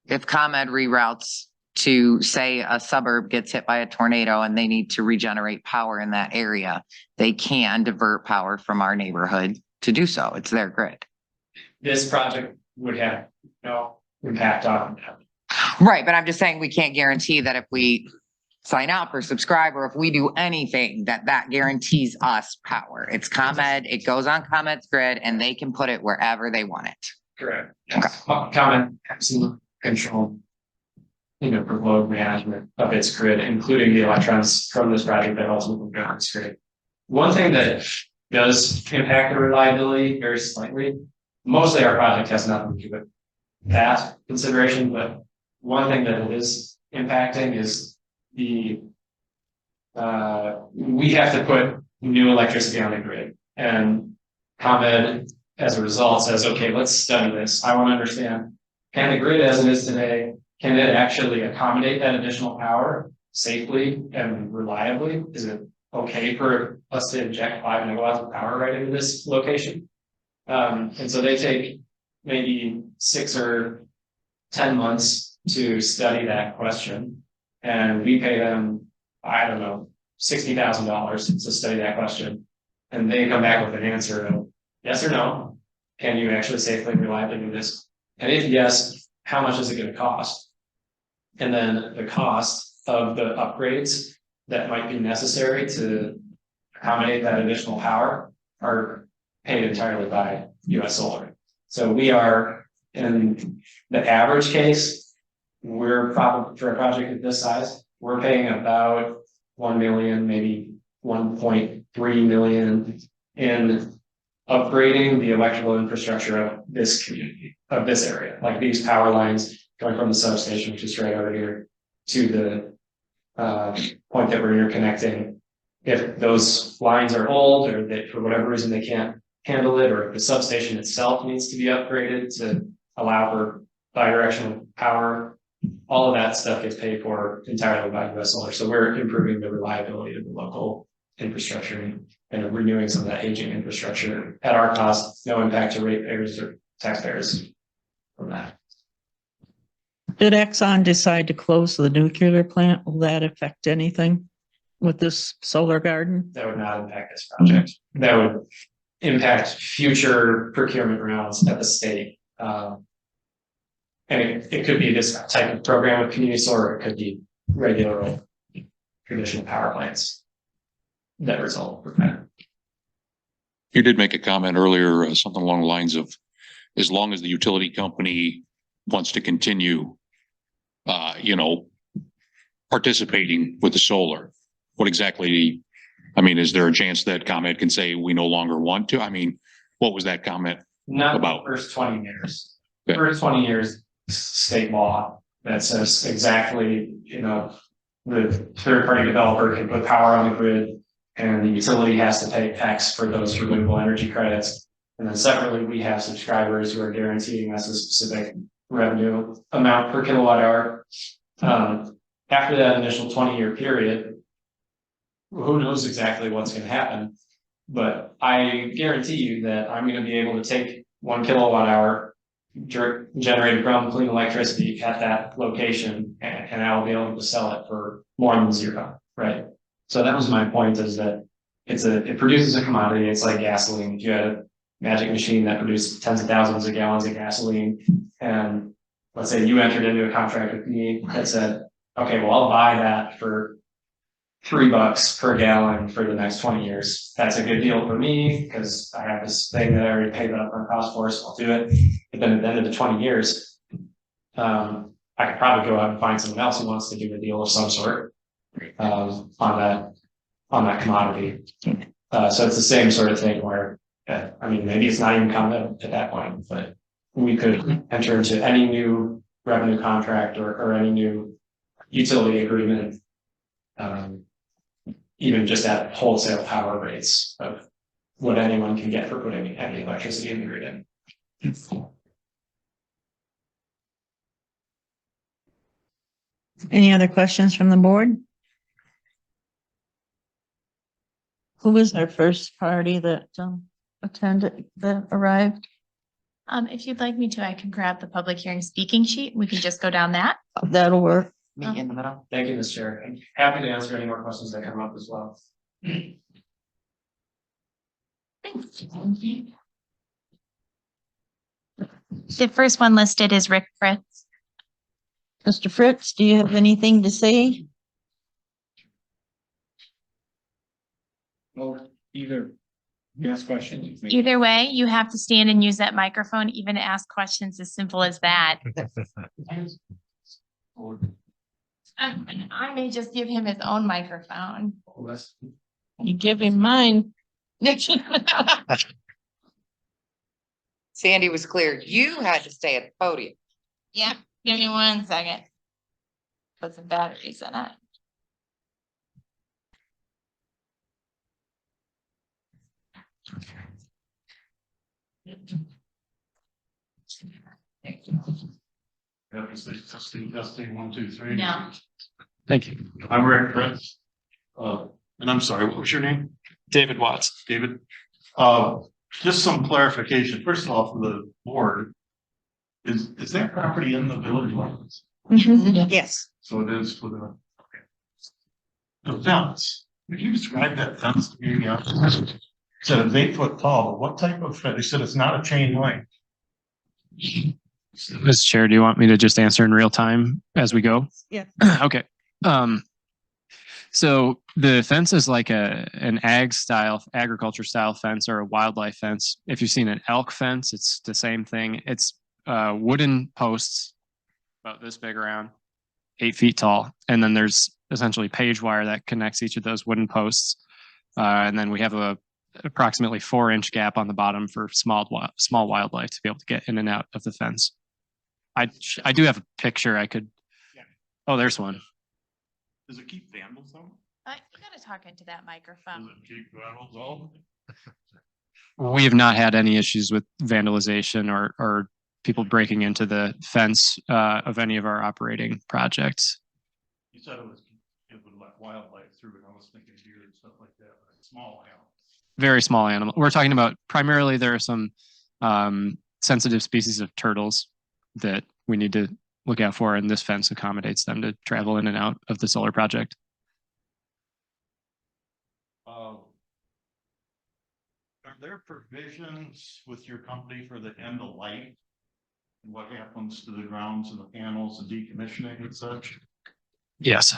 If ComEd reroutes to, say, a suburb gets hit by a tornado and they need to regenerate power in that area, they can divert power from our neighborhood to do so. It's their grid. This project would have no impact on that. Right, but I'm just saying we can't guarantee that if we sign up or subscribe, or if we do anything, that guarantees us power. It's ComEd, it goes on ComEd's grid and they can put it wherever they want it. Correct. Yes. ComEd has control, for load management of its grid, including the electrons from this project that ultimately go on its grid. One thing that does impact the reliability very slightly, mostly our project has nothing to do with that consideration, but one thing that it is impacting is we have to put new electricity on the grid, and ComEd as a result says, okay, let's study this. I want to understand, can the grid as it is today, can it actually accommodate that additional power safely and reliably? Is it okay for us to inject 5 megawatts of power right into this location? And so they take maybe 6 or 10 months to study that question. And we pay them, I don't know, $60,000 to study that question. And they come back with an answer of yes or no. Can you actually safely and reliably do this? And if yes, how much is it going to cost? And then the cost of the upgrades that might be necessary to accommodate that additional power are paid entirely by US Solar. So we are, in the average case, we're probably, for a project of this size, we're paying about 1 million, maybe 1.3 million in upgrading the electrical infrastructure of this community, of this area, like these power lines going from the substation, which is right over here, to the point that we're interconnecting. If those lines are old, or that for whatever reason they can't handle it, or if the substation itself needs to be upgraded to allow for bidirectional power, all of that stuff gets paid for entirely by US Solar. So we're improving the reliability of the local infrastructure and renewing some of that aging infrastructure at our cost, no impact to ratepayers or taxpayers from that. Did Exxon decide to close the nuclear plant? Will that affect anything with this solar garden? That would not impact this project. That would impact future procurement rounds at the state. And it could be this type of program with community solar, it could be regular traditional power plants that result from that. You did make a comment earlier, something along the lines of, as long as the utility company wants to continue, participating with the solar, what exactly, is there a chance that ComEd can say we no longer want to? What was that comment? Not about? the first 20 years. Okay. First 20 years, state law that says exactly, the third party developer can put power on the grid and the utility has to pay X for those renewable energy credits. And then separately, we have subscribers who are guaranteeing us a specific revenue amount per kilowatt hour. After that initial 20-year period, who knows exactly what's going to happen, but I guarantee you that I'm going to be able to take 1 kilowatt hour generated from clean electricity at that location, and I'll be able to sell it for more than zero, right? So that was my point, is that it produces a commodity. It's like gasoline. If you had a magic machine that produced tens of thousands of gallons of gasoline, and let's say you entered into a contract with me that said, okay, well, I'll buy that for $3 per gallon for the next 20 years. That's a good deal for me because I have this thing that I already paid that upfront cost for, so I'll do it. But then at the end of the 20 years, I could probably go out and find someone else who wants to do a deal of some sort on that commodity. So it's the same sort of thing where Yeah, I mean, maybe it's not even ComEd at that point, but we could enter into any new revenue contract or any new utility agreement. Even just at wholesale power rates of what anyone can get for putting any electricity in the grid in. Any other questions from the board? Who was our first party that attended, that arrived? If you'd like me to, I can grab the public hearing speaking sheet. We can just go down that. That'll work. Meet in the middle. Thank you, Ms. Chair. I'm happy to answer any more questions that come up as well. The first one listed is Rick Fritz. Mr. Fritz, do you have anything to say? Well, either, yes, question. Either way, you have to stand and use that microphone, even to ask questions as simple as that. I may just give him his own microphone. You give him mine. Sandy was clear. You had to stay at the podium. Yeah, give me 1 second. Put some batteries in it. Testing, 1, 2, 3. No. Thank you. I'm Rick Fritz. And I'm sorry, what was your name? David Watts. David. Just some clarification. First of all, for the board, is that property in the village limits? Yes. So it is for the. The fence. Could you describe that fence to me? Said it's 8 foot tall, but what type of fence? They said it's not a chain link. Mr. Chair, do you want me to just answer in real time as we go? Yeah. Okay. So the fence is like an agriculture style fence or a wildlife fence. If you've seen an elk fence, it's the same thing. It's wooden posts about this big around, 8 feet tall. And then there's essentially page wire that connects each of those wooden posts. And then we have a approximately 4-inch gap on the bottom for small wildlife to be able to get in and out of the fence. I do have a picture I could. Oh, there's one. Does it keep vandals out? You gotta talk into that Does microphone. it keep vandals out? We have not had any issues with vandalization or people breaking into the fence of any of our operating projects. You said it would let wildlife through it. I was thinking deer and stuff like that, but it's small animals. Very small animal. We're talking about primarily there are some sensitive species of turtles that we need to look out for, and this fence accommodates them to travel in and out of the solar project. Are there provisions with your company for the end of life? And what happens to the grounds and the panels and decommissioning and such? Yes.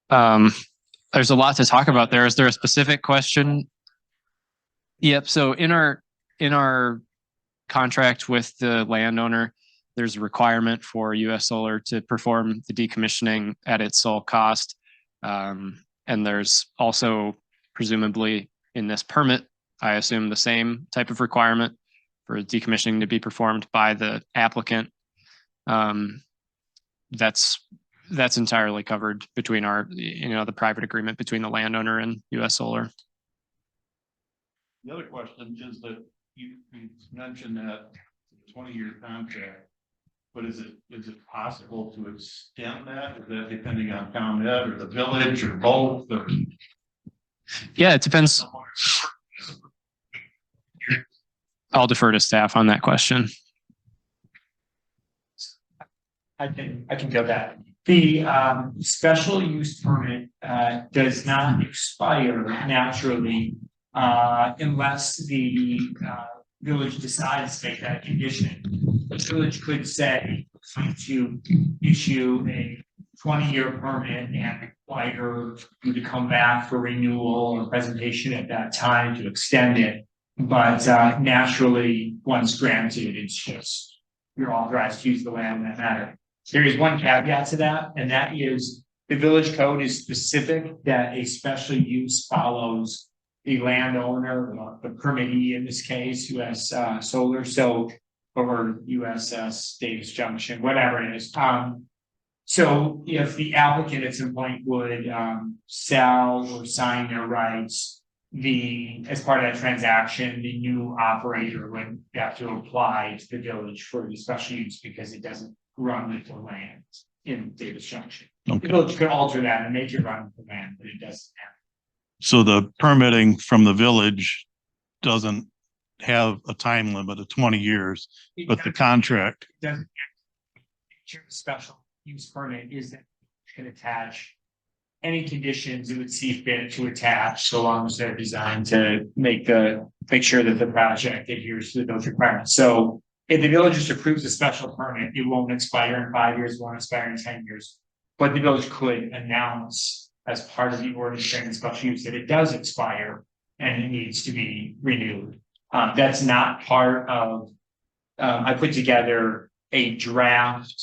There's a lot to talk about there. Is there a specific question? Yep. So in our contract with the landowner, there's a requirement for US Solar to perform the decommissioning at its sole cost. And there's also presumably in this permit, I assume the same type of requirement for decommissioning to be performed by the applicant. That's entirely covered between our, the private agreement between the landowner and US Solar. The other question is that you mentioned that 20-year contract, but is it possible to extend that? Is that depending on ComEd or the village or both? Or? Yeah, it depends. I'll defer to staff on that question. I can go that. The special use permit does not expire naturally unless the village decides to make that a condition. The village could say to issue a 20-year permit and require you to come back for renewal or presentation at that time to extend it. But naturally, once granted, it's just you're authorized to use the land in that matter. There is one caveat to that, and that is the village code is specific that a special use follows the landowner, the permittee in this case, US Solar, so, or USS Davis Junction, whatever it is. So if the applicant at some point would sell or sign their rights, as part of that transaction, the new operator would have to apply to the village for the special use because it doesn't run with the land in Davis Junction. The Okay, village could alter that and make it run with the land, but it doesn't have. so the permitting from the village doesn't have a time limit of 20 years, but the contract, Doesn't. Special use permit is that you can attach any conditions it would see fit to attach, so long as they're designed to make sure that the project adheres to those requirements. So if the village just approves a special permit, it won't expire in 5 years, it won't expire in 10 years. But the village could announce as part of the ordinance during special use that it does expire and it needs to be renewed. That's not part of, I put together a draft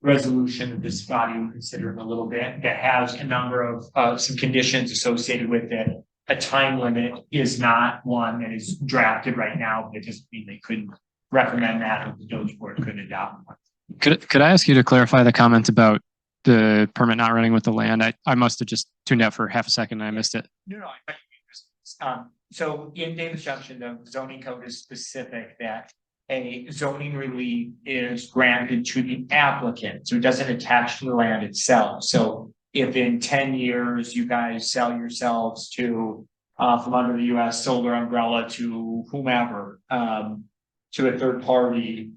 resolution that this body will consider in a little bit that has a number of some conditions associated with it. A time limit is not one that is drafted right now, but it doesn't mean they couldn't recommend that or the village board couldn't adopt one. Could I ask you to clarify the comment about the permit not running with the land? I must have just tuned out for half a second and I missed it. No, so in Davis Junction, the zoning code is specific that a zoning relief is granted to the applicant, so it doesn't attach to the land itself. So if in 10 years you guys sell yourselves to from under the US Solar umbrella to whomever, to a third party,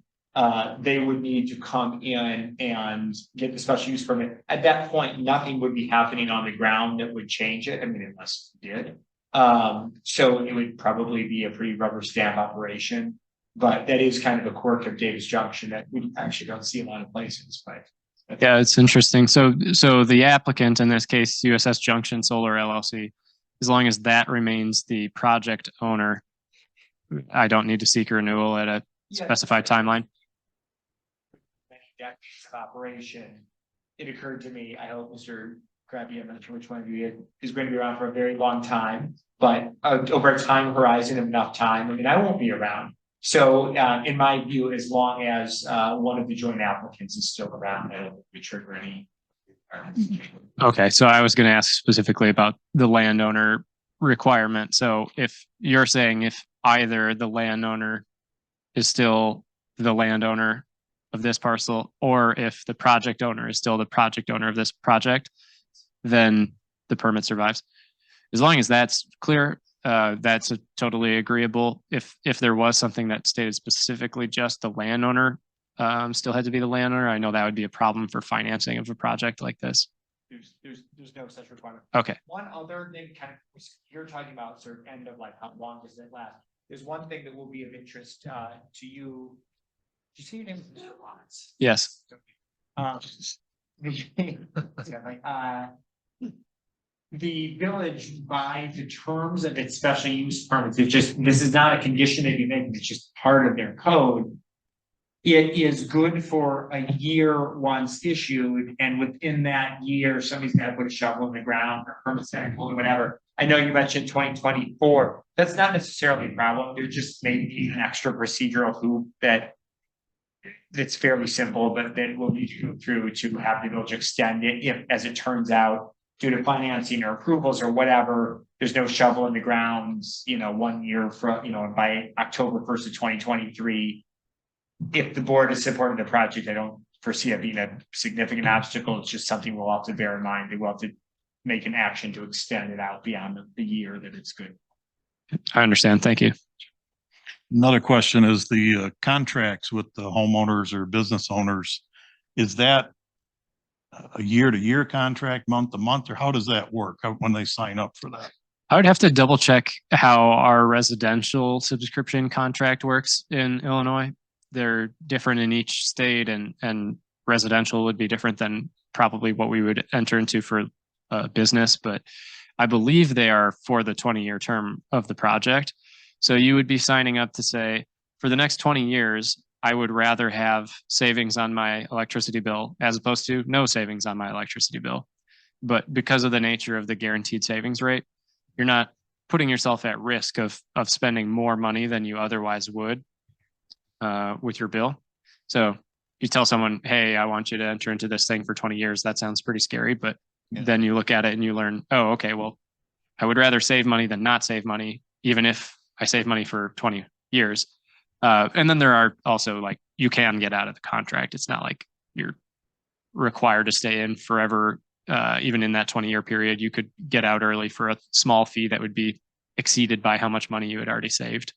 they would need to come in and get the special use permit. At that point, nothing would be happening on the ground that would change it. I mean, unless it did. So it would probably be a pretty rubber stamp operation. But that is kind of a quirk of Davis Junction that we actually don't see a lot of places, but. Yeah, it's interesting. So the applicant, in this case, USS Junction Solar LLC, as long as that remains the project owner, I don't need to seek a renewal at a specified timeline. Many decades of operation. It occurred to me, I hope Mr. Krabby, I'm not sure which one of you is going to be around for a very long time, but over a time horizon of enough time, I mean, I won't be around. So in my view, as long as one of the joint applicants is still around, it'll be trigger any. Okay, so I was going to ask specifically about the landowner requirement. So if you're saying if either the landowner is still the landowner of this parcel, or if the project owner is still the project owner of this project, then the permit survives. As long as that's clear, that's a totally agreeable. If there was something that stated specifically just the landowner still had to be the landowner, I know that would be a problem for financing of a project like this. There's no such requirement. Okay. One other thing, kind of, you're talking about sort of end of life, how long does it last? There's one thing that will be of interest to you. Did you see your name? Yes. The village, by the terms of its special use permits, it's just, this is not a condition that you make, it's just part of their code. It is good for a year once issued, and within that year, somebody's got to put a shovel in the ground or permit or whatever. I know you mentioned 2024. That's not necessarily a problem. There's just maybe an extra procedural hoop that's fairly simple, but that we'll need to go through to have the village extend it if, as it turns out, due to financing or approvals or whatever, there's no shovel in the ground, 1 year from, by October 1st of 2023. If the board is supporting the project, I don't foresee it being a significant obstacle. It's just something we'll have to bear in mind. They will have to make an action to extend it out beyond the year that it's good. I understand. Thank you. another question is the contracts with the homeowners or business owners. Is that a year-to-year contract, month-to-month, or how does that work when they sign up for that? I would have to double check how our residential subscription contract works in Illinois. They're different in each state, and residential would be different than probably what we would enter into for business, but I believe they are for the 20-year term of the project. So you would be signing up to say, for the next 20 years, I would rather have savings on my electricity bill as opposed to no savings on my electricity bill. But because of the nature of the guaranteed savings rate, you're not putting yourself at risk of spending more money than you otherwise would with your bill. So you tell someone, hey, I want you to enter into this thing for 20 years. That sounds pretty scary, but Yeah. then you look at it and you learn, oh, okay, well, I would rather save money than not save money, even if I save money for 20 years. And then there are also like, you can get out of the contract. It's not like you're required to stay in forever. Even in that 20-year period, you could get out early for a small fee that would be exceeded by how much money you had already saved.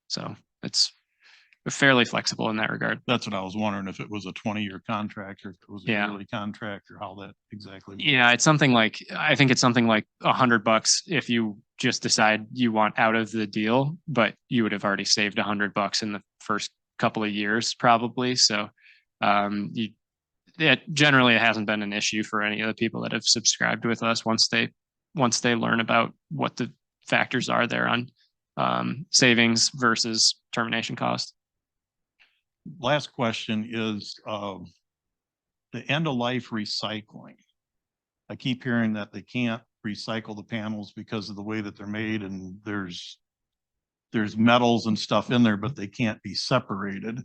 So it's fairly flexible in that regard. That's what I was wondering, if it was a 20-year contract or if it was a Yeah. yearly contract or how that exactly. Yeah, it's something like, I think it's something like $100 if you just decide you want out of the deal, but you would have already saved $100 in the first couple of years, probably. So generally it hasn't been an issue for any of the people that have subscribed with us once they learn about what the factors are there on savings versus termination cost. Last question is, the end of life recycling. I keep hearing that they can't recycle the panels because of the way that they're made, and there's metals and stuff in there, but they can't be separated.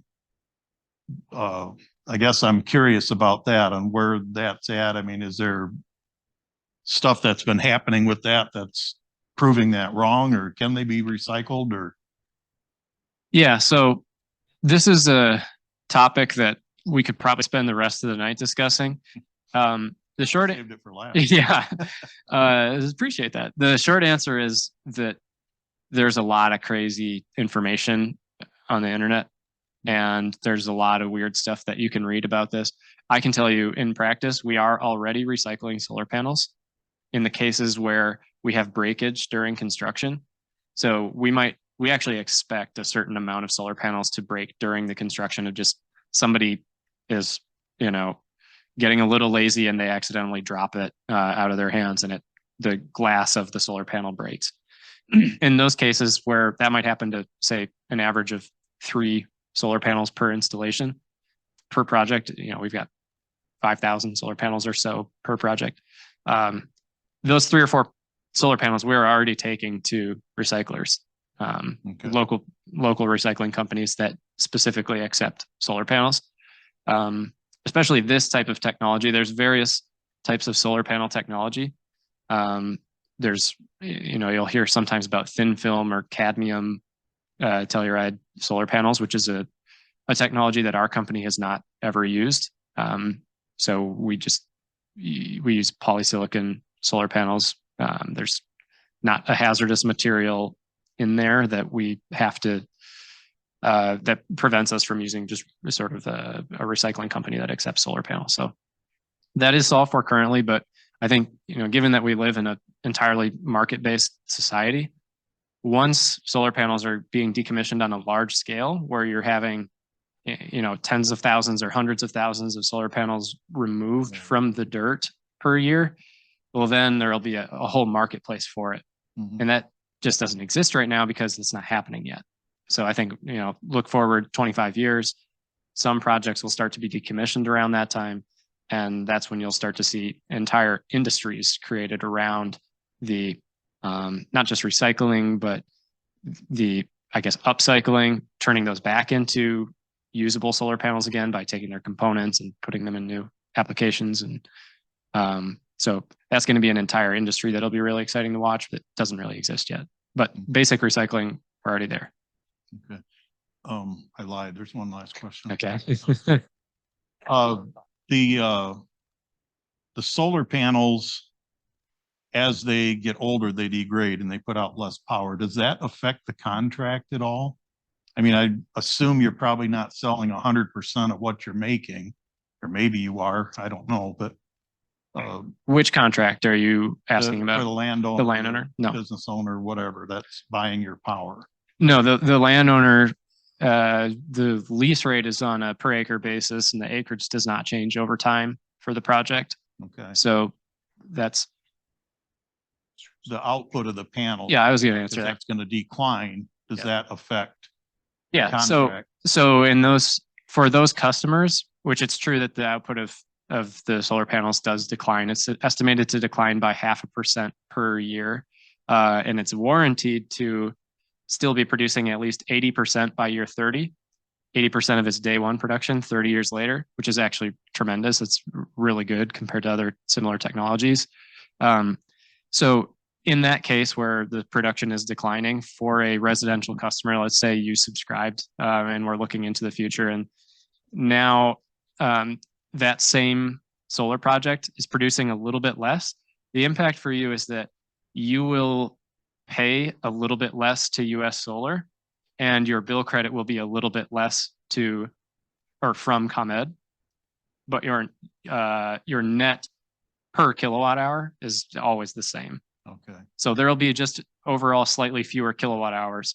I guess I'm curious about that and where that's at. I mean, is there stuff that's been happening with that that's proving that wrong, or can they be recycled, or? Yeah, so this is a topic that we could probably spend the rest of the night discussing. The short, Saved it for last. yeah, appreciate that. The short answer is that there's a lot of crazy information on the internet, and there's a lot of weird stuff that you can read about this. I can tell you in practice, we are already recycling solar panels in the cases where we have breakage during construction. So we actually expect a certain amount of solar panels to break during the construction of just somebody is, getting a little lazy and they accidentally drop it out of their hands and the glass of the solar panel breaks. In those cases where that might happen to, say, an average of 3 solar panels per installation per project, we've got 5,000 solar panels or so per project. Those 3 or 4 solar panels we're already taking to recyclers, Okay. local recycling companies that specifically accept solar panels. Especially this type of technology. There's various types of solar panel technology. There's, you'll hear sometimes about thin film or cadmium telluride solar panels, which is a technology that our company has not ever used. So we use polysilicon solar panels. There's not a hazardous material in there that we have to that prevents us from using just sort of a recycling company that accepts solar panels. So that is solved for currently, but I think, given that we live in an entirely market-based society, once solar panels are being decommissioned on a large scale where you're having, tens of thousands or hundreds of thousands of solar panels removed from the dirt per year, well, then there'll be a whole marketplace for it. Mhm. And that just doesn't exist right now because it's not happening yet. So I think, look forward 25 years, some projects will start to be decommissioned around that time. And that's when you'll start to see entire industries created around the, not just recycling, but the, upcycling, turning those back into usable solar panels again by taking their components and putting them in new applications. And so that's going to be an entire industry that'll be really exciting to watch, but doesn't really exist yet. But basic recycling, we're already there. Okay. I lied. There's one last question. Okay. The solar panels, as they get older, they degrade and they put out less power. Does that affect the contract at all? I mean, I assume you're probably not selling 100% of what you're making, or maybe you are, I don't know, but Which contract are you asking for the about? landowner. The landowner? No. Business owner, whatever, that's buying your power. No, the landowner, the lease rate is on a per acre basis and the acreage does not change over time for the project. Okay. So that's, The output of the panel. yeah, I was going to If answer that. that's going to decline, does Yeah. that affect? the Yeah, contract? so for those customers, which it's true that the output of the solar panels does decline. It's estimated to decline by 0.5% per year. and it's warranted to still be producing at least 80% by year 30. 80% of its day one production 30 years later, which is actually tremendous. It's really good compared to other similar technologies. So in that case where the production is declining for a residential customer, let's say you subscribed and we're looking into the future, and now that same solar project is producing a little bit less. The impact for you is that you will pay a little bit less to US Solar, and your bill credit will be a little bit less to or from ComEd, but your net per kilowatt hour is always the same. Okay. So there'll be just overall slightly fewer kilowatt hours,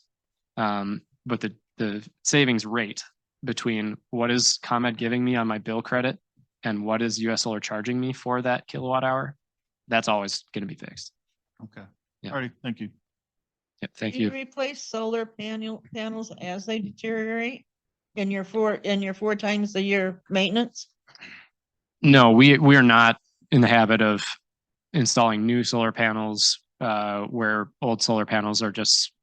but the savings rate between what is ComEd giving me on my bill credit and what is US Solar charging me for that kilowatt hour, that's always going to be fixed. Okay. Yeah. All right, thank you. Yep, thank Do you you. replace solar panels as they deteriorate in your 4 times a year maintenance? No, we are not in the habit of installing new solar panels where old solar panels are just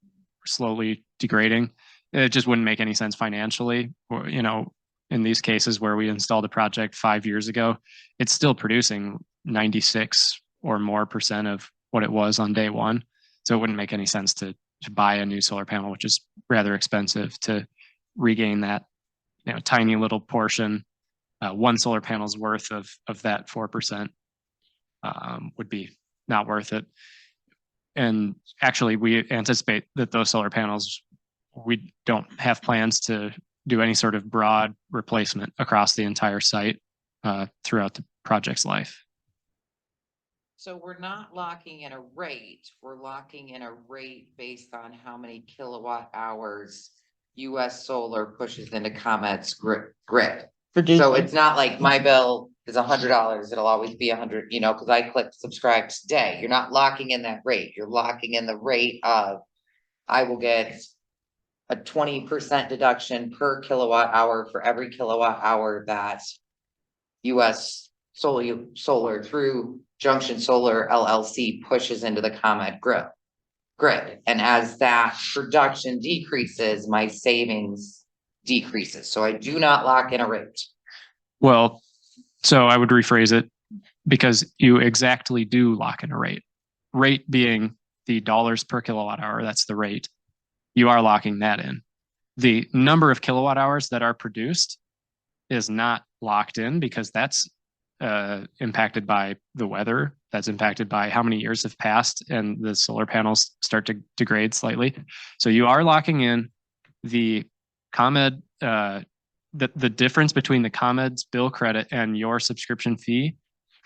slowly degrading. It just wouldn't make any sense financially. Or, in these cases where we installed a project 5 years ago, it's still producing 96 or more % of what it was on day one. So it wouldn't make any sense to buy a new solar panel, which is rather expensive, to regain that tiny little portion. One solar panel's worth of that 4% would be not worth it. And actually, we anticipate that those solar panels, we don't have plans to do any sort of broad replacement across the entire site throughout the project's life. So we're not locking in a rate, we're locking in a rate based on how many kilowatt hours US Solar pushes into ComEd's grid. So it's not like my bill is $100, it'll always be 100, because I click subscribe today. You're not locking in that rate. You're locking in the rate of, I will get a 20% deduction per kilowatt hour for every kilowatt hour that US Solar through Junction Solar LLC pushes into the ComEd grid. And as that production decreases, my savings decreases. So I do not lock in a rate. Well, so I would rephrase it, because you exactly do lock in a rate. Rate being the dollars per kilowatt hour, that's the rate. You are locking that in. The number of kilowatt hours that are produced is not locked in, because that's impacted by the weather. That's impacted by how many years have passed and the solar panels start to degrade slightly. So you are locking in the ComEd, the difference between the ComEd's bill credit and your subscription fee.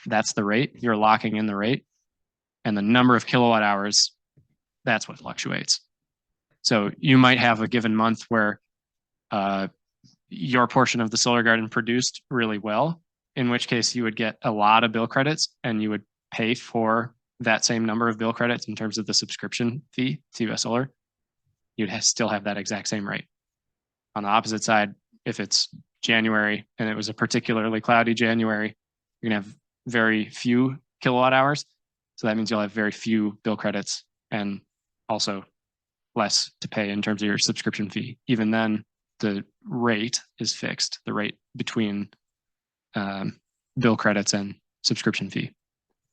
That's the rate. You're locking in the rate, and the number of kilowatt hours, that's what fluctuates. So you might have a given month where your portion of the solar garden produced really well, in which case you would get a lot of bill credits and you would pay for that same number of bill credits in terms of the subscription fee to US Solar. You'd still have that exact same rate. On the opposite side, if it's January and it was a particularly cloudy January, you're gonna have very few kilowatt hours. So that means you'll have very few bill credits and also less to pay in terms of your subscription fee. Even then, the rate is fixed, the rate between bill credits and subscription fee.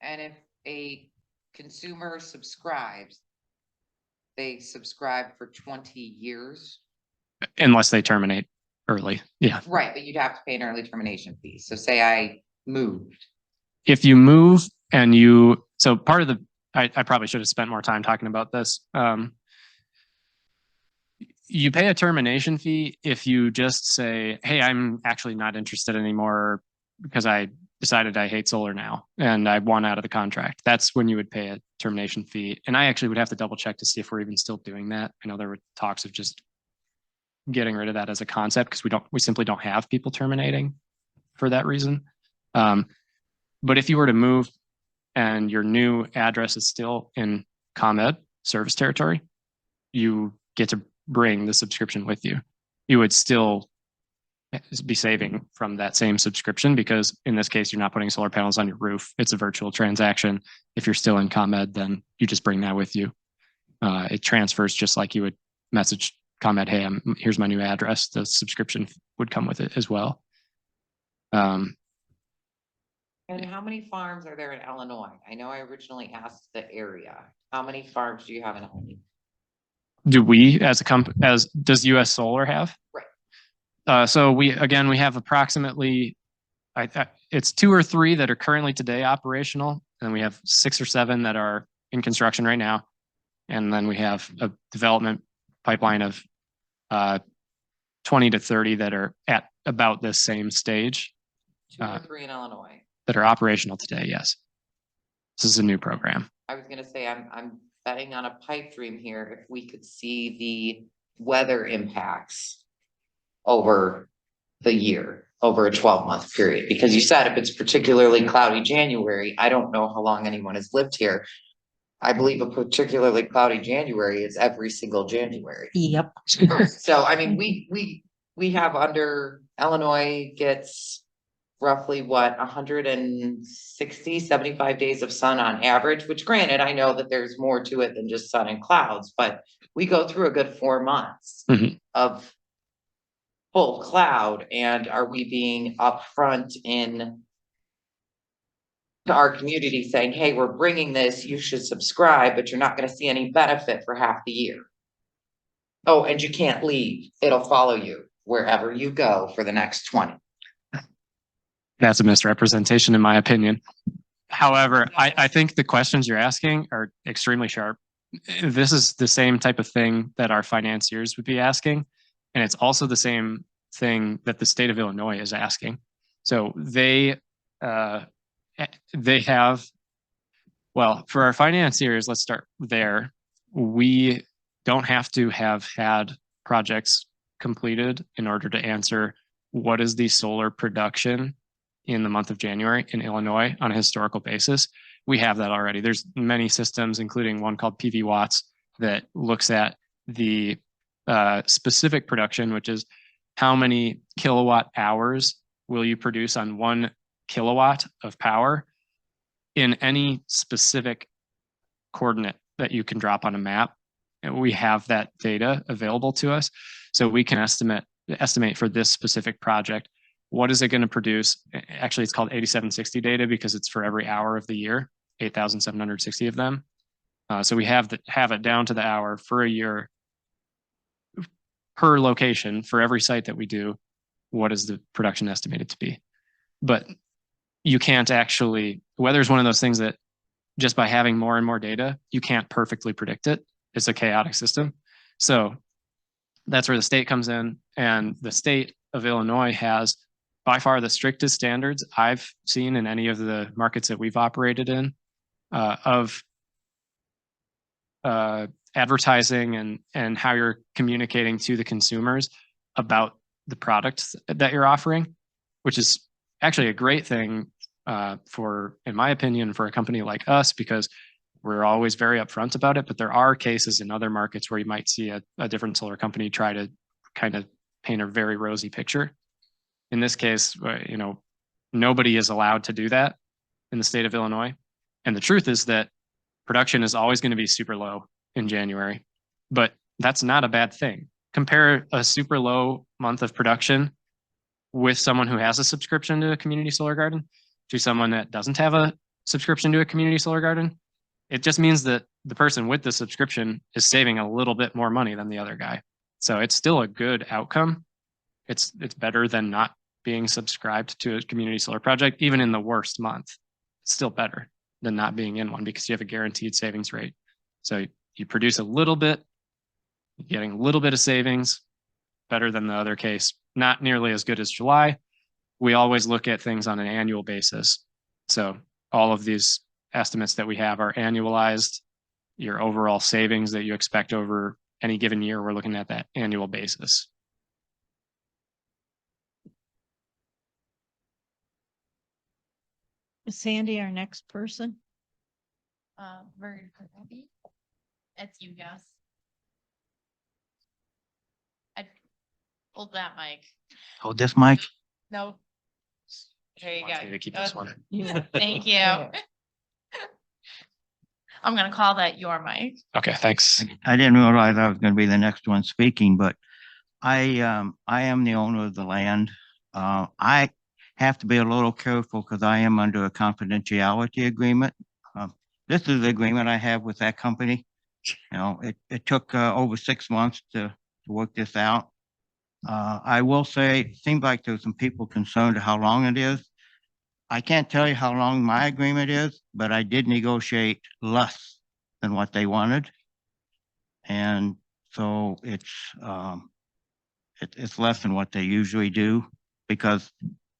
And if a consumer subscribes, they subscribe for 20 years? Unless they terminate early. Yeah. Right, but you'd have to pay an early termination fee. So say I moved. If you move and so part of I probably should have spent more time talking about this. You pay a termination fee if you just say, hey, I'm actually not interested anymore because I decided I hate solar now and I want out of the contract. That's when you would pay a termination fee. And I actually would have to double check to see if we're even still doing that. I know there were talks of just getting rid of that as a concept, because we simply don't have people terminating for that reason. But if you were to move and your new address is still in ComEd service territory, you get to bring the subscription with you. You would still be saving from that same subscription, because in this case, you're not putting solar panels on your roof. It's a virtual transaction. If you're still in ComEd, then you just bring that with you. It transfers just like you would message ComEd, hey, here's my new address. The subscription would come with it as well. And how many farms are there in Illinois? I know I originally asked the area. How many farms do you have in Illinois? Do we as a does US Solar have? Right. So we have approximately, it's 2 or 3 that are currently today operational, and we have 6 or 7 that are in construction right now. And then we have a development pipeline of 20 to 30 that are at about this same stage. 2 or 3 in Illinois. That are operational today, yes. This is a new program. I was gonna say, I'm betting on a pipe dream here. If we could see the weather impacts over the year, over a 12-month period, because you said if it's particularly cloudy January, I don't know how long anyone has lived here. I believe a particularly cloudy January is every single January. Yep. So, I mean, we have under Illinois gets roughly what, 160, 75 days of sun on average, which granted, I know that there's more to it than just sun and clouds, but we go through a good 4 months of full cloud. And are we being upfront in our community saying, hey, we're bringing this, you should subscribe, but you're not going to see any benefit for half the year. Oh, and you can't leave. It'll follow you wherever you go for the next 20. That's a misrepresentation in my opinion. However, I think the questions you're asking are extremely sharp. This is the same type of thing that our financiers would be asking. And it's also the same thing that the state of Illinois is asking. So they have, well, for our financiers, let's start there. We don't have to have had projects completed in order to answer what is the solar production in the month of January in Illinois on a historical basis. We have that already. There's many systems, including one called PV Watts, that looks at the specific production, which is how many kilowatt hours will you produce on 1 kilowatt of power in any specific coordinate that you can drop on a map. And we have that data available to us. So we can estimate for this specific project, what is it going to produce? Actually, it's called 8760 data because it's for every hour of the year, 8,760 of them. So we have it down to the hour for a year per location for every site that we do. What is the production estimated to be? But you can't actually, weather is one of those things that just by having more and more data, you can't perfectly predict it. It's a chaotic system. So that's where the state comes in, and the state of Illinois has by far the strictest standards I've seen in any of the markets that we've operated in of advertising and how you're communicating to the consumers about the products that you're offering, which is actually a great thing for, in my opinion, for a company like us, because we're always very upfront about it. But there are cases in other markets where you might see a different solar company try to kind of paint a very rosy picture. In this case, nobody is allowed to do that in the state of Illinois. And the truth is that production is always going to be super low in January, but that's not a bad thing. Compare a super low month of production with someone who has a subscription to a community solar garden to someone that doesn't have a subscription to a community solar garden. It just means that the person with the subscription is saving a little bit more money than the other guy. So it's still a good outcome. It's better than not being subscribed to a community solar project, even in the worst month. It's still better than not being in one because you have a guaranteed savings rate. So you produce a little bit, you're getting a little bit of savings, better than the other case. Not nearly as good as July. We always look at things on an annual basis. So all of these estimates that we have are annualized. Your overall savings that you expect over any given year, we're looking at that annual basis. Sandy, our next person. Vern Kirkby. That's you, yes. Hold that mic. Hold this mic. No. There you Wants me go. to keep this one. Yeah. Thank you. I'm gonna call that your mic. Okay, thanks. I didn't realize I was gonna be the next one speaking, but I am the owner of the land. I have to be a little careful because I am under a confidentiality agreement. This is the agreement I have with that company. You know, it took over 6 months to work this out. I will say, it seems like there's some people concerned how long it is. I can't tell you how long my agreement is, but I did negotiate less than what they wanted. And so it's less than what they usually do, because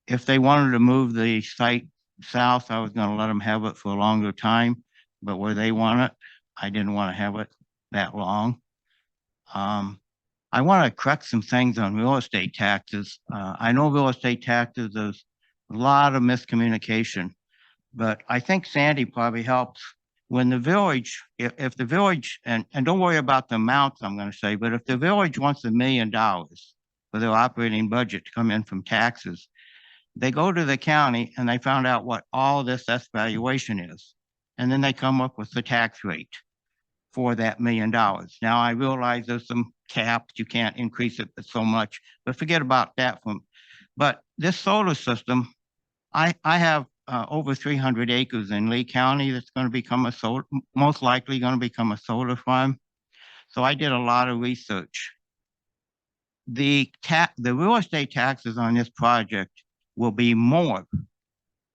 if they wanted to move the site south, I was gonna let them have it for a longer time, but where they want it, I didn't want to have it that long. I want to correct some things on real estate taxes. I know real estate taxes, there's a lot of miscommunication, but I think Sandy probably helps. When the village, if the village, and don't worry about the amounts I'm going to say, but if the village wants $1 million for their operating budget to come in from taxes, they go to the county and they found out what all this valuation is. And then they come up with the tax rate for that $1 million. Now, I realize there's some caps, you can't increase it so much, but forget about that but this solar system, I have over 300 acres in Lee County that's going to become a solar, most likely going to become a solar farm. So I did a lot of research. The real estate taxes on this project will be more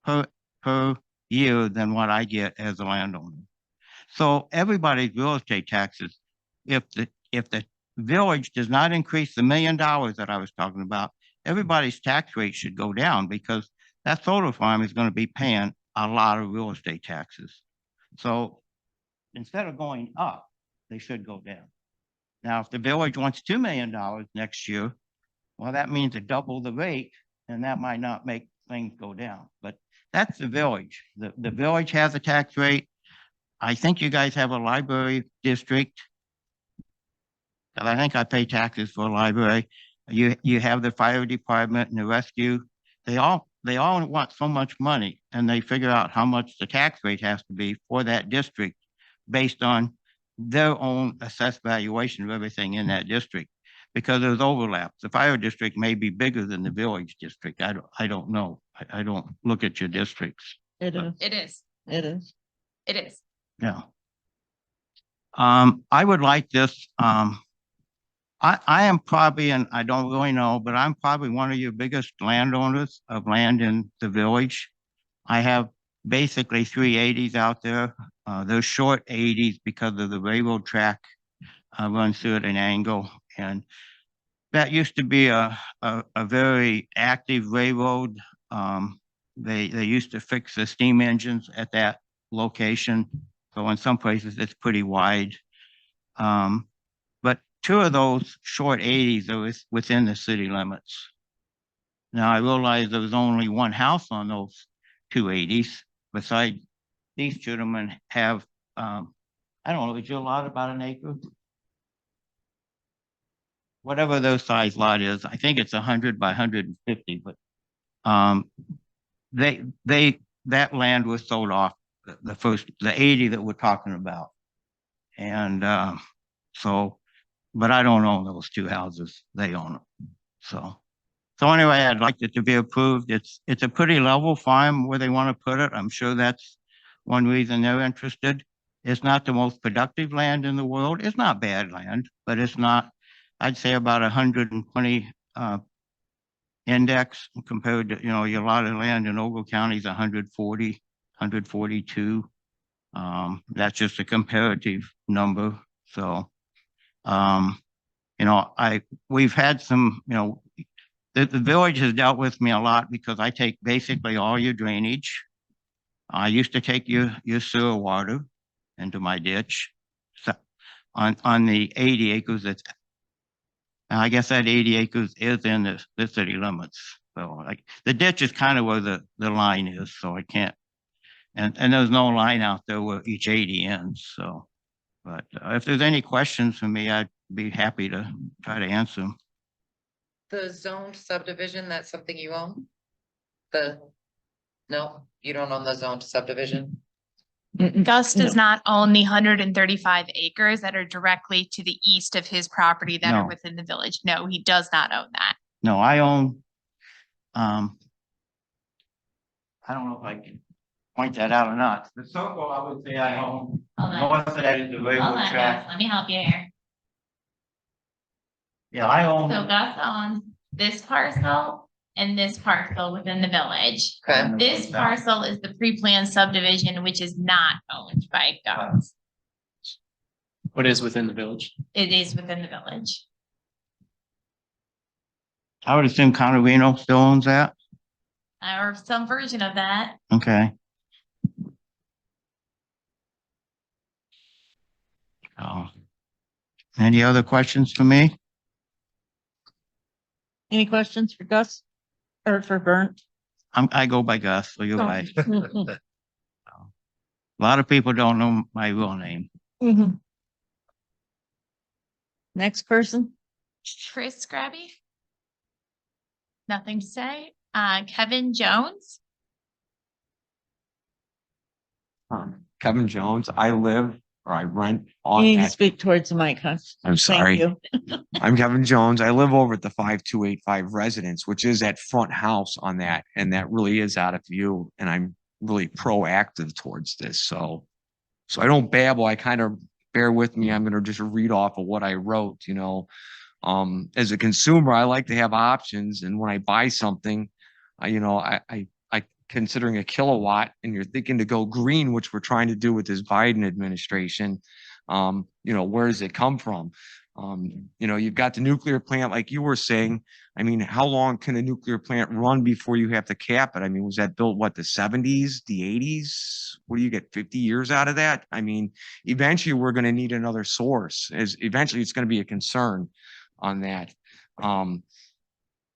per year than what I get as a landowner. So everybody's real estate taxes, if the village does not increase the $1 million that I was talking about, everybody's tax rate should go down, because that solar farm is going to be paying a lot of real estate taxes. So instead of going up, they should go down. Now, if the village wants $2 million next year, well, that means to double the rate, and that might not make things go down. But that's the village. The village has a tax rate. I think you guys have a library district. And I think I pay taxes for a library. You have the fire department and the rescue. They all want so much money, and they figure out how much the tax rate has to be for that district based on their own assessed valuation of everything in that district, because there's overlap. The fire district may be bigger than the village district. I don't know. I don't look at your districts. It is. It is. It is. It is. Yeah. I would like this, I am probably, and I don't really know, but I'm probably one of your biggest landowners of land in the village. I have basically 380s out there. They're short 80s because of the railroad track runs through at an angle. And that used to be a very active railroad. They used to fix the steam engines at that location. So in some places it's pretty wide. But 2 of those short 80s are within the city limits. Now, I realize there was only 1 house on those 2 80s. Besides, these gentlemen have, I don't know, is your lot about 1 acre? Whatever their size lot is, I think it's 100 by 150, but that land was sold off, the 80 that we're talking about. And so, but I don't own those 2 houses, they own them. So anyway, I'd like it to be approved. It's a pretty level farm where they want to put it. I'm sure that's one reason they're interested. It's not the most productive land in the world. It's not bad land, but it's not, I'd say about 120 index compared to, your lot of land in Ogle County is 140, 142. That's just a comparative number. So, we've had some, the village has dealt with me a lot because I take basically all your drainage. I used to take your sewer water into my ditch. So on the 80 acres, I guess that 80 acres is in the city limits. So like the ditch is kind of where the line is, so I can't, and there's no line out there where each 80 ends. So, but if there's any questions for me, I'd be happy to try to answer them. The zoned subdivision, that's something you own? No, you don't own the zoned subdivision? Gus does No. not own the 135 acres that are directly to the east of his property that are No. within the village. No, he does not own that. No, I own, I don't know if I can point that out or not. The circle, I would say I own, north of that is the railroad track. Let me help you here. Yeah, I own. So Gus owns this parcel and this parcel within the village. Okay. This parcel is the pre-planned subdivision, which is not owned by Gus. What is within the village? It is within the village. I would assume Conrovino still owns that. Or some version of that. Okay. Oh. Any other questions for me? Any questions for Gus? Or for Vern? I go by Gus, so you're Oh. right. A lot of people don't know my real name. Mhm. Next person? Chris Scraby? Nothing to say. Kevin Jones? Kevin Jones, I live or I rent You on need to that. speak towards the mic, huh? I'm Thank sorry. you. I'm Kevin Jones. I live over at the 5285 residence, which is that front house on that. And that really is out of view. And I'm really proactive towards this. So I don't babble. I kind of bear with me. I'm going to just read off of what I wrote, you know. As a consumer, I like to have options. And when I buy something, I considering a kilowatt and you're thinking to go green, which we're trying to do with this Biden administration, where does it come from? You've got the nuclear plant, like you were saying. I mean, how long can a nuclear plant run before you have to cap it? I mean, was that built, what, the 70s, the 80s? What do you get, 50 years out of that? I mean, eventually we're going to need another source. Eventually it's going to be a concern on that.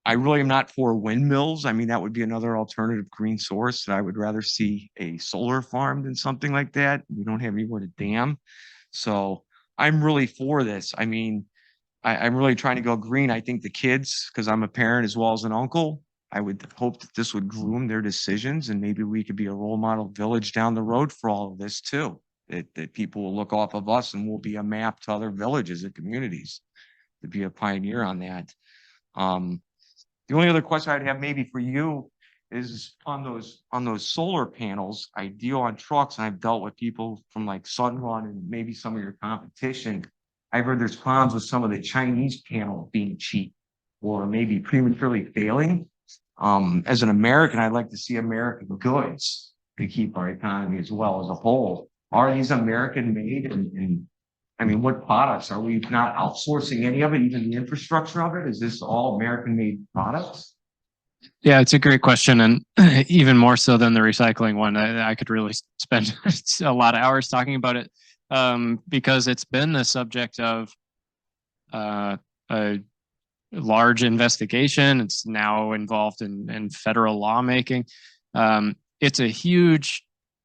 I really am not for windmills. I mean, that would be another alternative green source. I would rather see a solar farm than something like that. We don't have anywhere to dam. So I'm really for this. I mean, I'm really trying to go green. I think the kids, because I'm a parent as well as an uncle, I would hope that this would groom their decisions and maybe we could be a role model village down the road for all of this too. That people will look off of us and we'll be a map to other villages and communities to be a pioneer on that. The only other question I'd have maybe for you is on those solar panels. I deal on trucks and I've dealt with people from like Sunrun and maybe some of your competition. I've heard there's problems with some of the Chinese panels being cheap or maybe prematurely failing. As an American, I'd like to see American goods to keep our economy as well as a whole. Are these American made? And I mean, what products? Are we not outsourcing any of it, even the infrastructure of it? Is this all American-made products? Yeah, it's a great question. And even more so than the recycling one, I could really spend a lot of hours talking about it because it's been the subject of a large investigation. It's now involved in federal lawmaking. It's a huge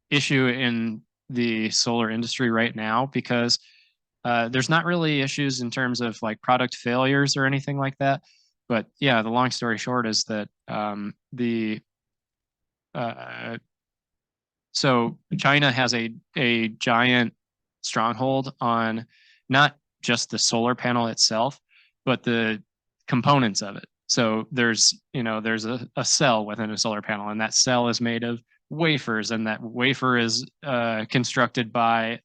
issue in the solar industry right now because there's not really issues in terms of like product failures or anything like that. But yeah, the long story short is that so China has a giant stronghold on not just the solar panel itself, but the components of it. So there's a cell within a solar panel, and that cell is made of wafers, and that wafer is constructed by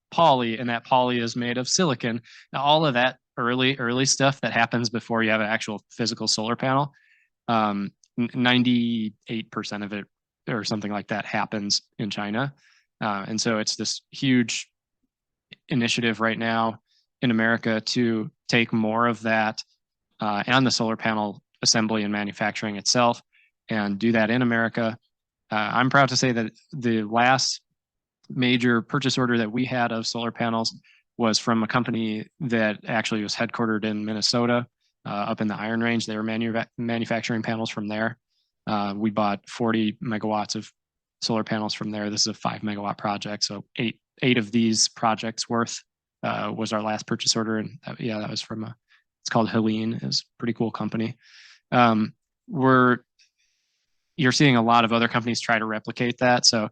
poly, and that poly is made of silicon. Now, all of that early stuff that happens before you have an actual physical solar panel, 98% of it or something like that happens in China. And so it's this huge initiative right now in America to take more of that and the solar panel assembly and manufacturing itself and do that in America. I'm proud to say that the last major purchase order that we had of solar panels was from a company that actually was headquartered in Minnesota, up in the Iron Range. They were manufacturing panels from there. We bought 40 megawatts of solar panels from there. This is a 5 megawatt project. So eight of these projects worth was our last purchase order. And that was from It's called Helene. It's a pretty cool company. You're seeing a lot of other companies try to replicate that. So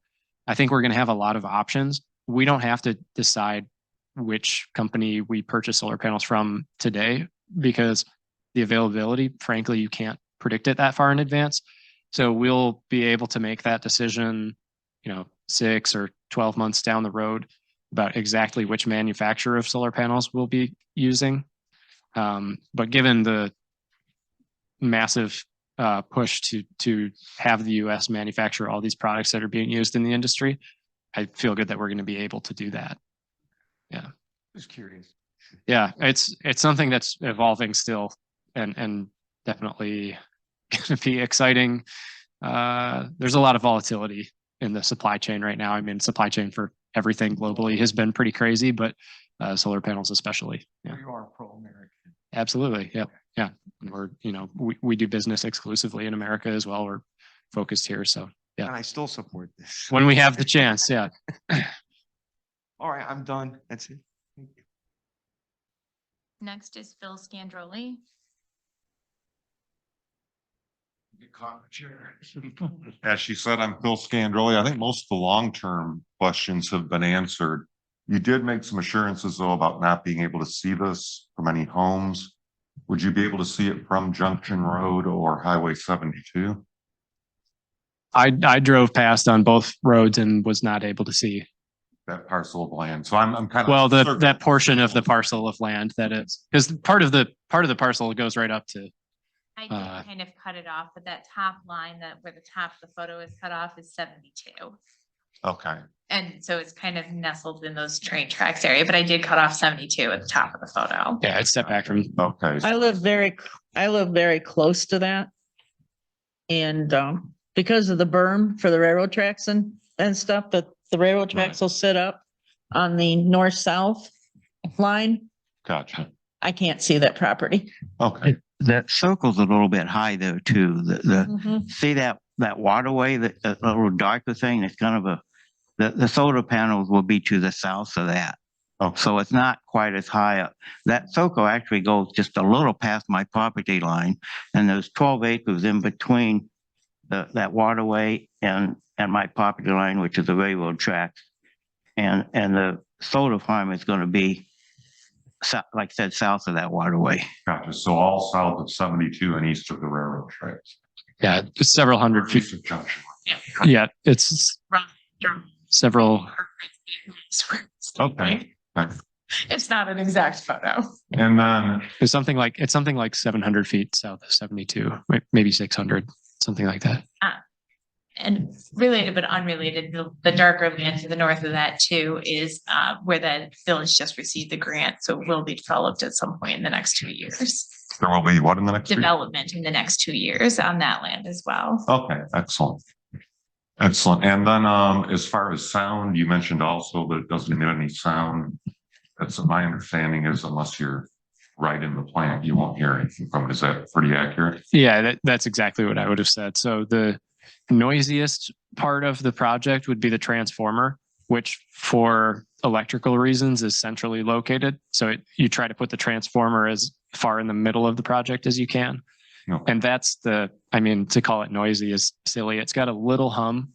I think we're going to have a lot of options. We don't have to decide which company we purchase solar panels from today because the availability, frankly, you can't predict it that far in advance. So we'll be able to make that decision, 6 or 12 months down the road about exactly which manufacturer of solar panels we'll be using. But given the massive push to have the US manufacture all these products that are being used in the industry, I feel good that we're going to be able to do that. Yeah. Just curious. Yeah, it's something that's evolving still and definitely going to be exciting. There's a lot of volatility in the supply chain right now. I mean, supply chain for everything globally has been pretty crazy, but solar panels especially. Yeah. You are pro-American. Absolutely. Yep. Yeah. And we're, we do business exclusively in America as well. We're focused here. So yeah. And I still support this. When we have the chance. Yeah. All right, I'm done. That's it. Thank you. Next is Phil Scandroli. Get caught in the chair. As she said, I'm Phil Scandroli. I think most of the long-term questions have been answered. You did make some assurances though about not being able to see this from any homes. Would you be able to see it from Junction Road or Highway 72? I drove past on both roads and was not able to see. That parcel of land. So I'm kind of. Well, that portion of the parcel of land that is, because part of the parcel goes right up to. I did kind of cut it off, but that top line where the top of the photo is cut off is 72. Okay. And so it's kind of nestled in those train tracks area, but I did cut off 72 at the top of the photo. Yeah, it's step back from. Okay. I live very close to that. And because of the berm for the railroad tracks and stuff, that the railroad tracks will sit up on the north-south line. Gotcha. I can't see that property. Okay. That circle's a little bit high though, too. See that waterway, that little darker thing, it's kind of the solar panels will be to the south of that. Okay. So it's not quite as high up. That circle actually goes just a little past my property line, and there's 12 acres in between that waterway and my property line, which is the railroad tracks. And the solar farm is going to be, like I said, south of that waterway. Gotcha. So all south of 72 and east of the railroad tracks. Yeah, it's several hundred feet. East of Junction. Yeah, it's several. Okay. It's not an exact photo. And then It's something like 700 feet south of 72, maybe 600, something like that. And related but unrelated, the darker land to the north of that too is where the village just received the grant. So it will be developed at some point in the next 2 years. there will be what in the next week? Development in the next 2 years on that land as well. Okay, excellent. Excellent. And then as far as sound, you mentioned also that it doesn't emit any sound. That's my understanding is unless you're right in the plant, you won't hear anything from it. Is that pretty accurate? Yeah, that's exactly what I would have said. So the noisiest part of the project would be the transformer, which for electrical reasons is centrally located. So you try to put the transformer as far in the middle of the project as you can. No. And that's to call it noisy is silly. It's got a little hum,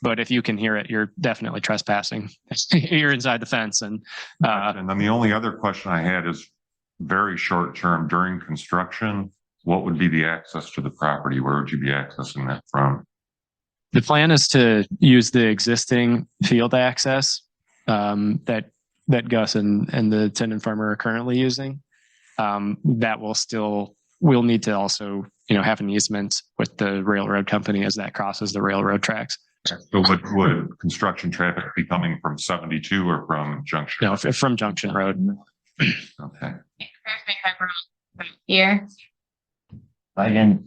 but if you can hear it, you're definitely trespassing. You're inside the fence. And And then the only other question I had is very short term during construction, what would be the access to the property? Where would you be accessing that from? the plan is to use the existing field access that Gus and the tenant farmer are currently using. That we'll need to also, have an easement with the railroad company as that crosses the railroad tracks. So would construction traffic be coming from 72 or from Junction? No, from Junction Road. Okay. Correct me if I'm wrong. Here,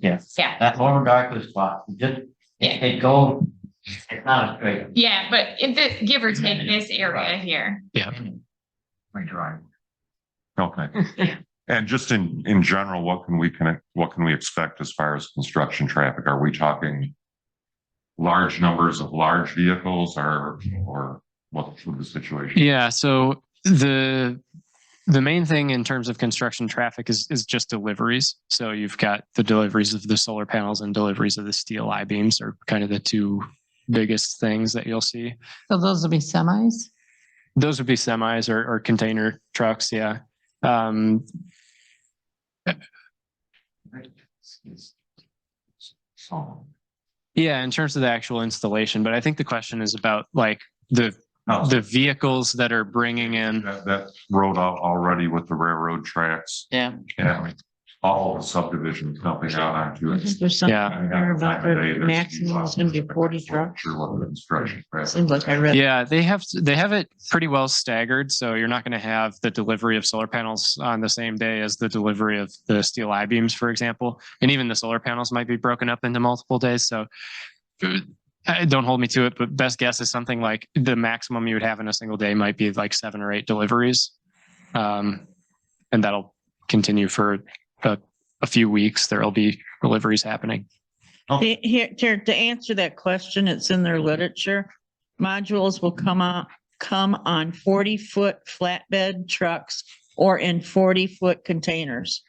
Yes. yeah, That lower darker spot, it goes, it's not a straight. yeah, but give or take this area here. Yeah. Okay. And just in general, what can we expect as far as construction traffic? Are we talking large numbers of large vehicles or what's the situation? Yeah. So the the main thing in terms of construction traffic is just deliveries. So you've got the deliveries of the solar panels and deliveries of the steel I-beams are kind of the two biggest things that you'll see. So those will be semis? Those would be semis or container trucks, yeah. Yeah, in terms of the actual installation, but I think the question is about like the vehicles that are bringing in. That road out already with the railroad tracks. Yeah. Yeah, all the subdivisions dumping out onto it. There's something Yeah. there about the maximum is gonna be 40 trucks. Sure what the construction. Seems like I read. Yeah, they have it pretty well staggered, so you're not going to have the delivery of solar panels on the same day as the delivery of the steel I-beams, for example. And even the solar panels might be broken up into multiple days. So don't hold me to it, but best guess is something like the maximum you would have in a single day might be like 7 or 8 deliveries. And that'll continue for a few weeks. There'll be deliveries happening. Here, to answer that question, it's in their literature. Modules will come on 40-foot flatbed trucks or in 40-foot containers.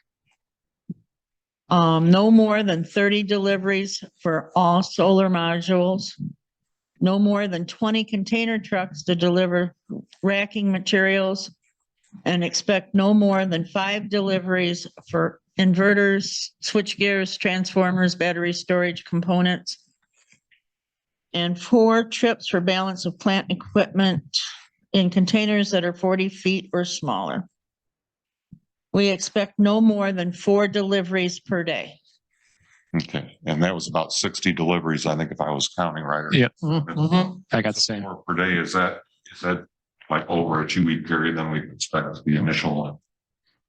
No more than 30 deliveries for all solar modules. No more than 20 container trucks to deliver racking materials. And expect no more than 5 deliveries for inverters, switch gears, transformers, battery storage components. And 4 trips for balance of plant equipment in containers that are 40 feet or smaller. We expect no more than 4 deliveries per day. Okay, and that was about 60 deliveries, I think, if I was counting right. Yep. Mhm. I got the same. More per day, is that like over a 2-week period, then we expect the initial one?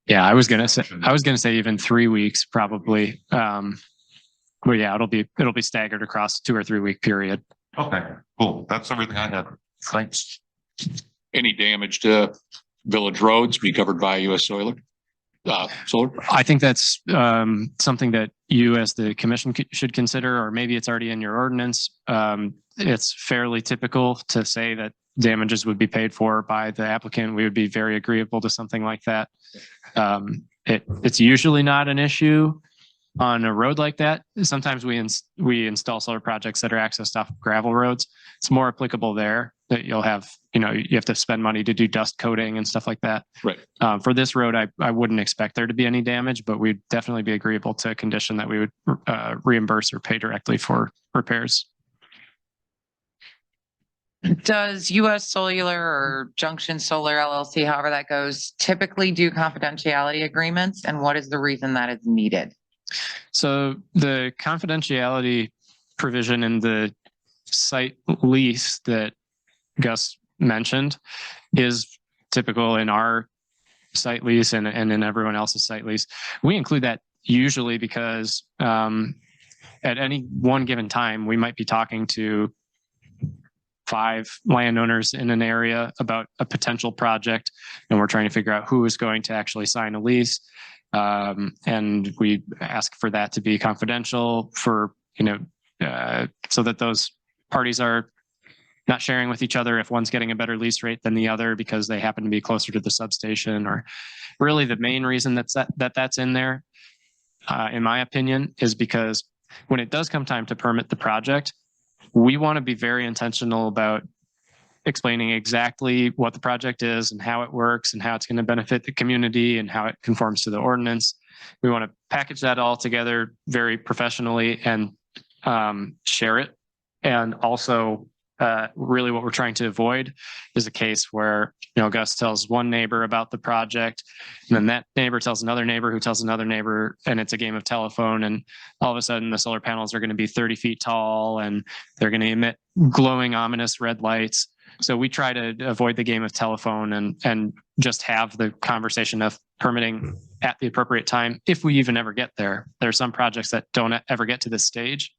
Yeah, I was gonna say even 3 weeks probably. But yeah, it'll be staggered across a 2 or 3 week period. Okay, cool. That's everything I had. Thanks. Any damage to village roads be covered by US Solar? Solar? I think that's something that you as the commission should consider, or maybe it's already in your ordinance. It's fairly typical to say that damages would be paid for by the applicant. We would be very agreeable to something like that. It's usually not an issue on a road like that. Sometimes we install solar projects that are accessed off gravel roads. It's more applicable there that you'll have, you have to spend money to do dust coating and stuff like that. Right. For this road, I wouldn't expect there to be any damage, but we'd definitely be agreeable to a condition that we would reimburse or pay directly for repairs. Does US Solar or Junction Solar LLC, however that goes, typically do confidentiality agreements? And what is the reason that is needed? So the confidentiality provision in the site lease that Gus mentioned is typical in our site lease and in everyone else's site lease. We include that usually because at any one given time, we might be talking to 5 landowners in an area about a potential project, and we're trying to figure out who is going to actually sign a lease. And we ask for that to be confidential for, so that those parties are not sharing with each other if one's getting a better lease rate than the other because they happen to be closer to the substation. Or really the main reason that's in there, in my opinion, is because when it does come time to permit the project, we want to be very intentional about explaining exactly what the project is and how it works and how it's going to benefit the community and how it conforms to the ordinance. We want to package that all together very professionally and share it. And also, really what we're trying to avoid is a case where, Gus tells one neighbor about the project, and then that neighbor tells another neighbor who tells another neighbor, and it's a game of telephone. And all of a sudden the solar panels are going to be 30 feet tall and they're going to emit glowing, ominous red lights. So we try to avoid the game of telephone and just have the conversation of permitting at the appropriate time, if we even ever get there. There are some projects that don't ever get to this stage.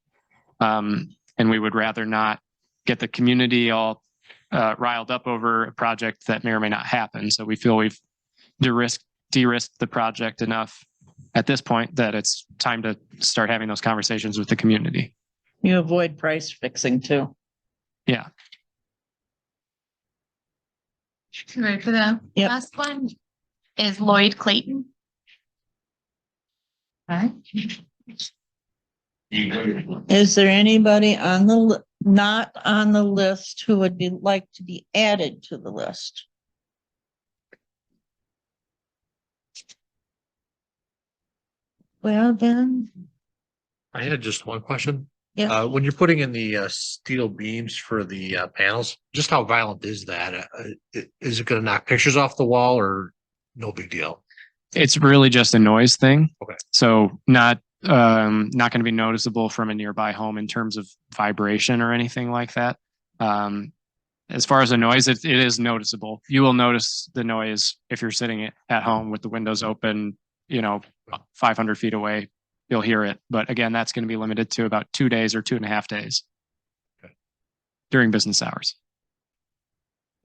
And we would rather not get the community all riled up over a project that may or may not happen. So we feel we've de-risked the project enough at this point that it's time to start having those conversations with the community. You avoid price fixing too. Yeah. Ready for the Yep. last one? is Lloyd Clayton. Okay. Is there anybody on the, not on the list who would be, like to be added to the list? Well, then, I had just one question. yeah, When you're putting in the steel beams for the panels, just how violent is that? Is it gonna knock pictures off the wall or no big deal? It's really just a noise thing. Okay. So not going to be noticeable from a nearby home in terms of vibration or anything like that. As far as the noise, it is noticeable. You will notice the noise if you're sitting at home with the windows open, 500 feet away, you'll hear it. But again, that's going to be limited to about 2 days or 2.5 days during business hours.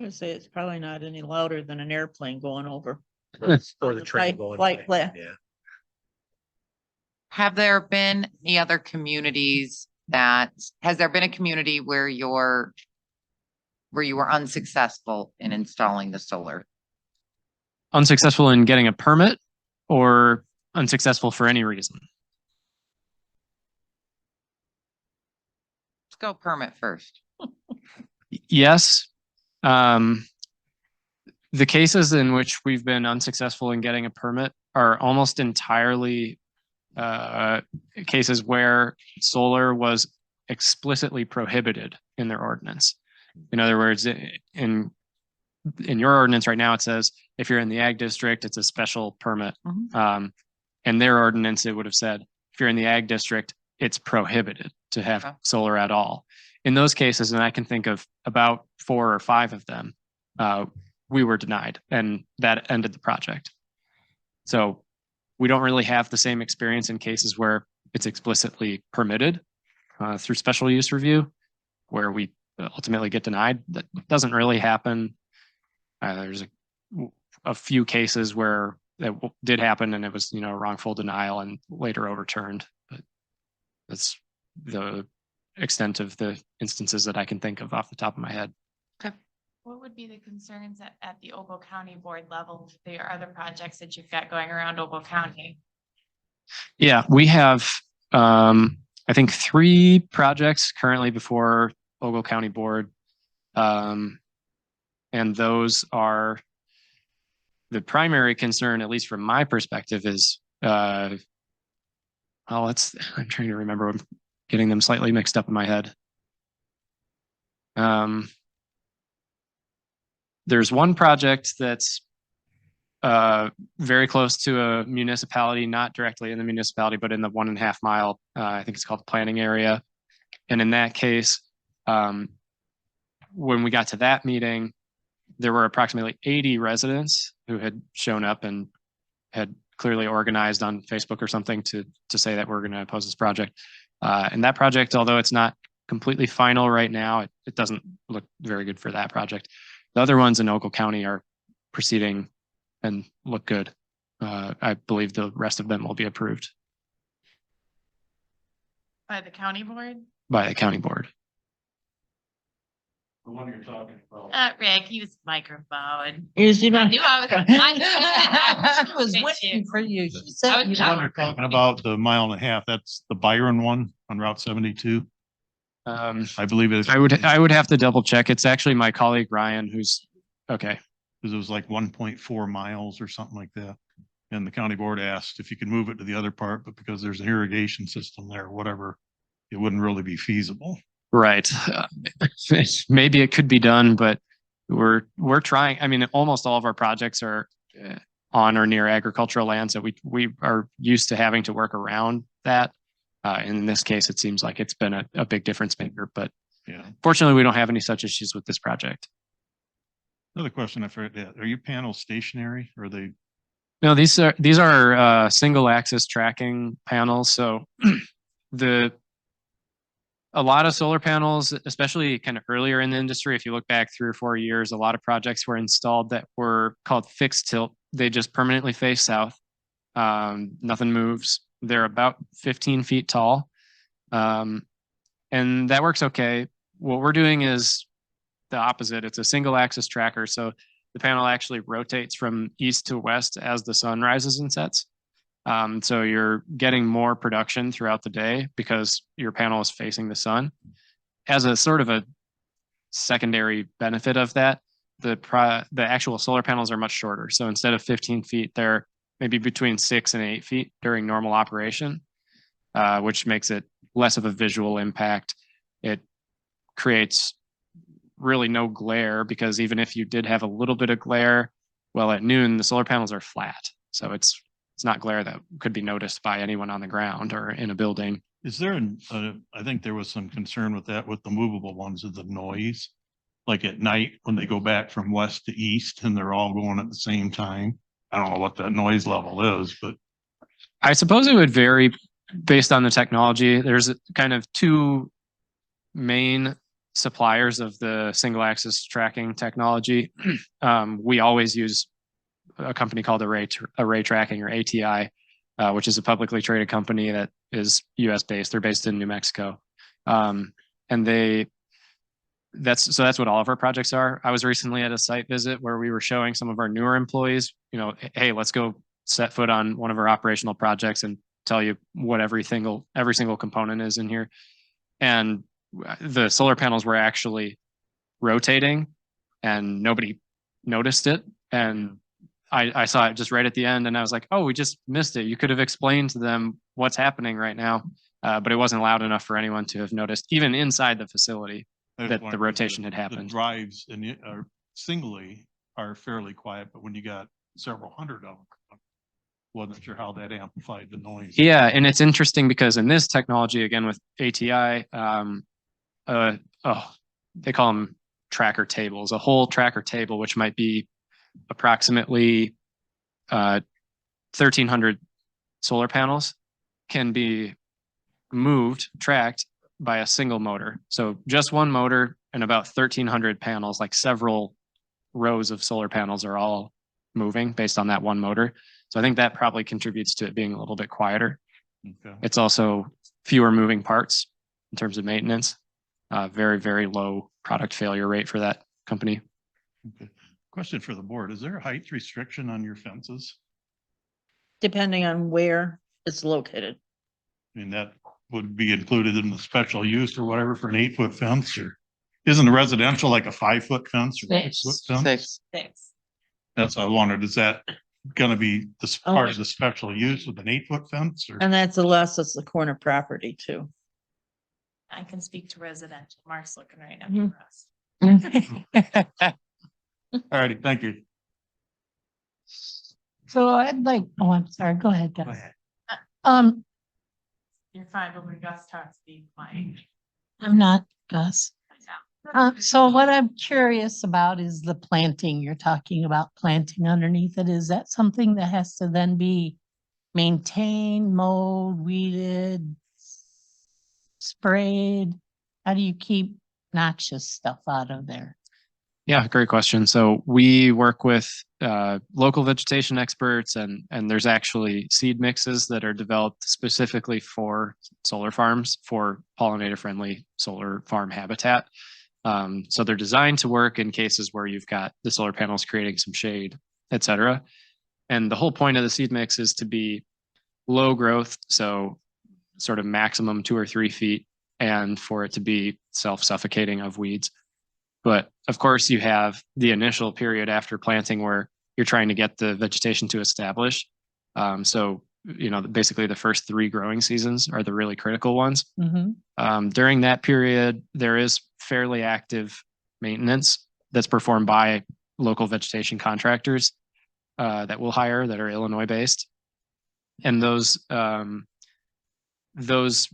I would say it's probably not any louder than an airplane going over. Or the train going Flight by. plan. Yeah. Have there been any other communities has there been a community where you were unsuccessful in installing the solar? Unsuccessful in getting a permit or unsuccessful for any reason? Let's go permit first. Yes. The cases in which we've been unsuccessful in getting a permit are almost entirely cases where solar was explicitly prohibited in their ordinance. In other words, in your ordinance right now, it says if you're in the ag district, it's a special permit. In their ordinance, it would have said if you're in the ag district, it's prohibited to have solar at all. In those cases, and I can think of about 4 or 5 of them, we were denied, and that ended the project. So we don't really have the same experience in cases where it's explicitly permitted through special use review, where we ultimately get denied. That doesn't really happen. There's a few cases where that did happen, and it was a wrongful denial and later overturned. But that's the extent of the instances that I can think of off the top of my head. What would be the concerns at the Ogle County board level for your other projects that you've got going around Ogle County? Yeah, we have, I think 3 projects currently before Ogle County Board. And those are, the primary concern, at least from my perspective, is, I'm trying to remember, I'm getting them slightly mixed up in my head. There's one project that's very close to a municipality, not directly in the municipality, but in the 1.5 mile, I think it's called the planning area. And in that case, when we got to that meeting, there were approximately 80 residents who had shown up and had clearly organized on Facebook or something to say that we're going to oppose this project. And that project, although it's not completely final right now, it doesn't look very good for that project. The other ones in Ogle County are proceeding and look good. I believe the rest of them will be approved By the county board? by the county board. The one you're talking about. Rick, use the microphone. Is he not? I was waiting for you. She said I was you- The one you're talking about, the 1.5 miles, that's the Byron one on Route 72. I believe it is. I would have to double check. It's actually my colleague Ryan who's okay. Because it was like 1.4 miles or something like that. And the county board asked if you could move it to the other part, but because there's an irrigation system there, or whatever, it wouldn't really be feasible. Right. Maybe it could be done, but we're trying. I mean, almost all of our projects are on or near agricultural land, so we are used to having to work around that. And in this case, it seems like it's been a big difference maker, but Yeah. fortunately, we don't have any such issues with this project. Another question I forgot, are your panels stationary or are they? No, these are single axis tracking panels. So a lot of solar panels, especially kind of earlier in the industry, if you look back 3 or 4 years, a lot of projects were installed that were called fixed tilt. They just permanently face south. Nothing moves. They're about 15 feet tall. And that works okay. What we're doing is the opposite. It's a single axis tracker. So the panel actually rotates from east to west as the sun rises and sets. So you're getting more production throughout the day because your panel is facing the sun. As a sort of a secondary benefit of that, the actual solar panels are much shorter. So instead of 15 feet, they're maybe between 6 and 8 feet during normal operation, which makes it less of a visual impact. It creates really no glare, because even if you did have a little bit of glare, well, at noon, the solar panels are flat. So it's not glare that could be noticed by anyone on the ground or in a building. Is there I think there was some concern with that, with the movable ones, of the noise. Like at night when they go back from west to east and they're all going at the same time. I don't know what that noise level is, but I suppose it would vary based on the technology. There's kind of two main suppliers of the single axis tracking technology. We always use a company called Array Tracking, or ATI, which is a publicly traded company that is US based. They're based in New Mexico. And that's what all of our projects are. I was recently at a site visit where we were showing some of our newer employees, hey, let's go set foot on one of our operational projects and tell you what every single component is in here. And the solar panels were actually rotating and nobody noticed it. And I saw it just right at the end and I was like, oh, we just missed it. You could have explained to them what's happening right now. But it wasn't loud enough for anyone to have noticed, even inside the facility, that the rotation had happened. The drives singly are fairly quiet, but when you got several hundred of them, wasn't sure how that amplified the noise. Yeah, and it's interesting because in this technology, again with ATI, they call them tracker tables. A whole tracker table, which might be approximately 1,300 solar panels, can be tracked by a single motor. So just one motor and about 1,300 panels, like several rows of solar panels, are all moving based on that one motor. So I think that probably contributes to it being a little bit quieter. Okay. It's also fewer moving parts in terms of maintenance. Very, very low product failure rate for that company. Okay. Question for the board. Is there a height restriction on your fences? Depending on where it's located. I mean, that would be included in the special use or whatever for an 8-foot fence, or isn't the residential like a 5-foot fence or 6-foot fence? Six. That's what I wondered. Is that gonna be this part of the special use with an 8-foot fence, or? And that's unless it's the corner property too. I can speak to residential. Mark's looking right now Mhm. for us. All righty, thank you. So I'm sorry, go ahead, Go guys. ahead. You're fine, but when Gus talks, be quiet. I'm not Gus. So what I'm curious about is the planting. You're talking about planting underneath it. Is that something that has to then be maintained, mowed, weeded, sprayed? How do you keep noxious stuff out of there? Yeah, great question. So we work with local vegetation experts, and there's actually seed mixes that are developed specifically for solar farms, for pollinator friendly solar farm habitat. So they're designed to work in cases where you've got the solar panels creating some shade, et cetera. And the whole point of the seed mix is to be low growth, so sort of maximum 2 or 3 feet, and for it to be self-suffocating of weeds. But of course, you have the initial period after planting where you're trying to get the vegetation to establish. So, basically the first 3 growing seasons are the really critical ones. During that period, there is fairly active maintenance that's performed by local vegetation contractors that we'll hire that are Illinois based. And those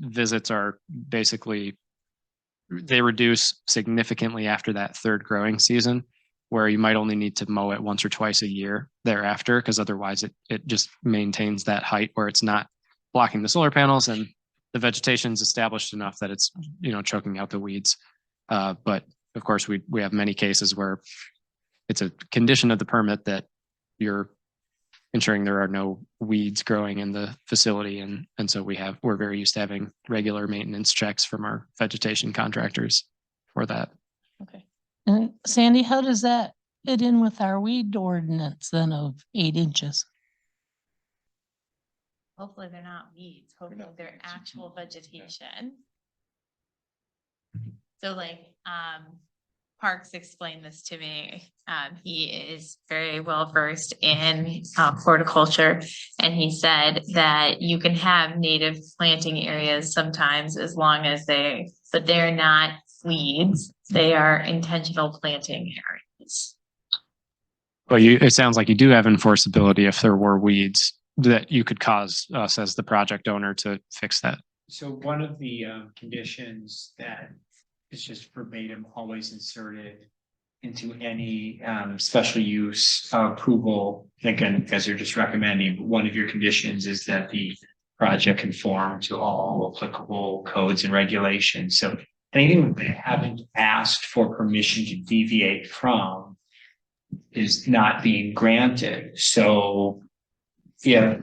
visits are basically, they reduce significantly after that 3rd growing season, where you might only need to mow it once or twice a year thereafter, because otherwise it just maintains that height where it's not blocking the solar panels and the vegetation's established enough that it's, choking out the weeds. But of course, we have many cases where it's a condition of the permit that you're ensuring there are no weeds growing in the facility. And so we're very used to having regular maintenance checks from our vegetation contractors for that. Okay. And Sandy, how does that fit in with our weed ordinance then of 8 inches? Hopefully they're not weeds, hopefully they're actual vegetation. So like, Parks explained this to me. He is very well versed in horticulture. And he said that you can have native planting areas sometimes as long as but they're not weeds. They are intentional planting areas. But it sounds like you do have enforceability if there were weeds that you could cause us as the project owner to fix that. So one of the conditions that is just verbatim always inserted into any special use approval, again, as you're just recommending, one of your conditions is that the project conform to all applicable codes and regulations. So anything they haven't asked for permission to deviate from is not being granted. So yeah,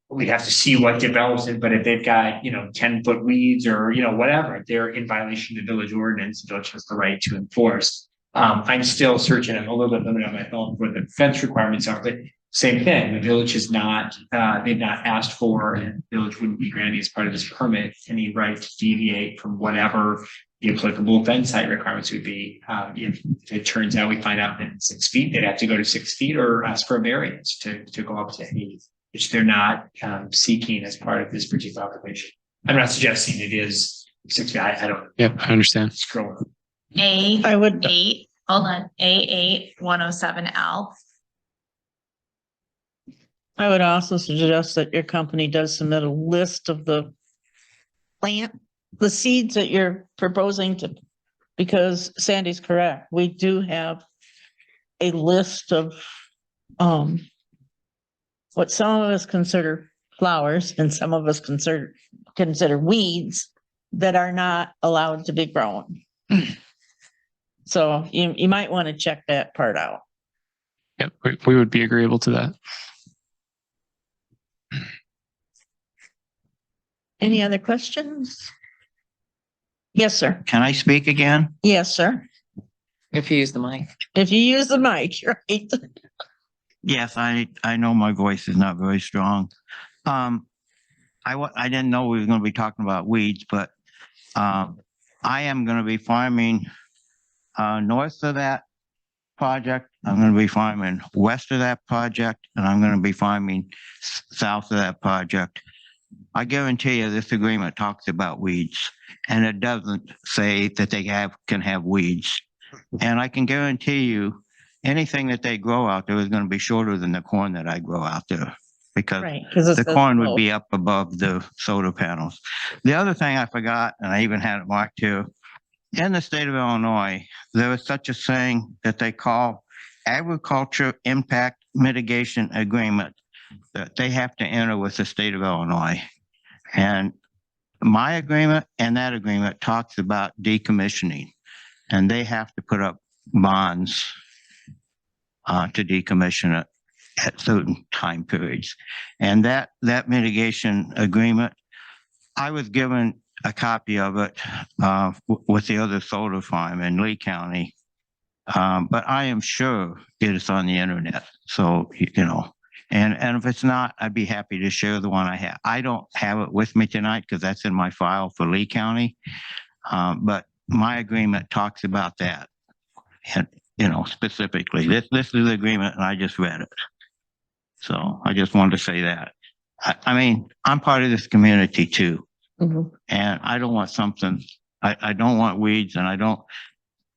we'd have to see what develops it, but if they've got, 10-foot weeds or, whatever, they're in violation of the village ordinance, the village has the right to enforce. I'm still searching, I'm a little bit limited on my phone for the fence requirements are, but same thing, the village is not, they've not asked for, and the village wouldn't be granting as part of this permit, any right to deviate from whatever the applicable fence height requirements would be. If it turns out we find out that it's 6 feet, they'd have to go to 6 feet or ask for a variance to go up to 8. Which they're not seeking as part of this particular application. I'm not suggesting it is 6 feet. I don't. Yep, I understand. Scroll. I would, A8, hold on, A8 107L. I would also suggest that your company does submit a list of the seeds that you're proposing to, because Sandy's correct. We do have a list of, what some of us consider flowers and some of us consider weeds that are not allowed to be grown. So you might want to check that part out. Yep, we would be agreeable to that. Any other questions? Yes, sir. Can I speak again? Yes, sir. If you use the mic. If you use the mic, right? Yes, I know my voice is not very strong. I didn't know we were going to be talking about weeds, but I am going to be farming north of that project. I'm going to be farming west of that project, and I'm going to be farming south of that project. I guarantee you this agreement talks about weeds, and it doesn't say that they can have weeds. And I can guarantee you anything that they grow out there is going to be shorter than the corn that I grow out there, because Right. Because the corn would be up above the solar panels. The other thing I forgot, and I even had it marked here, in the state of Illinois, there is such a thing that they call agriculture impact mitigation agreement that they have to enter with the state of Illinois. And my agreement and that agreement talks about decommissioning, and they have to put up bonds to decommission it at certain time periods. And that mitigation agreement, I was given a copy of it with the other solar farm in Lee County. But I am sure it is on the internet. So, and if it's not, I'd be happy to share the one I have. I don't have it with me tonight because that's in my file for Lee County. But my agreement talks about that. And, specifically, this is the agreement and I just read it. So I just wanted to say that. I mean, I'm part of this community too. Mhm. And I don't want I don't want weeds, and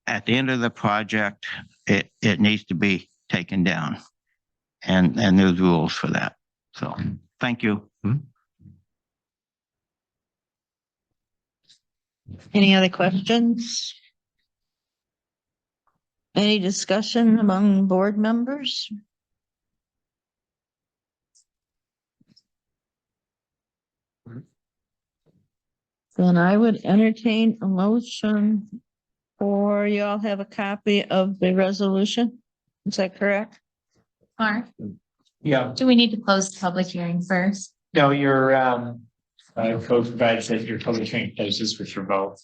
at the end of the project, it needs to be taken down. And there's rules for that. So, thank you. Any other questions? Any discussion among board members? Then I would entertain a motion, or you all have a copy of the resolution? Is that correct? Mark, Yeah, do we need to close the public hearing first? no, your code provides that your public hearing closes with your vote.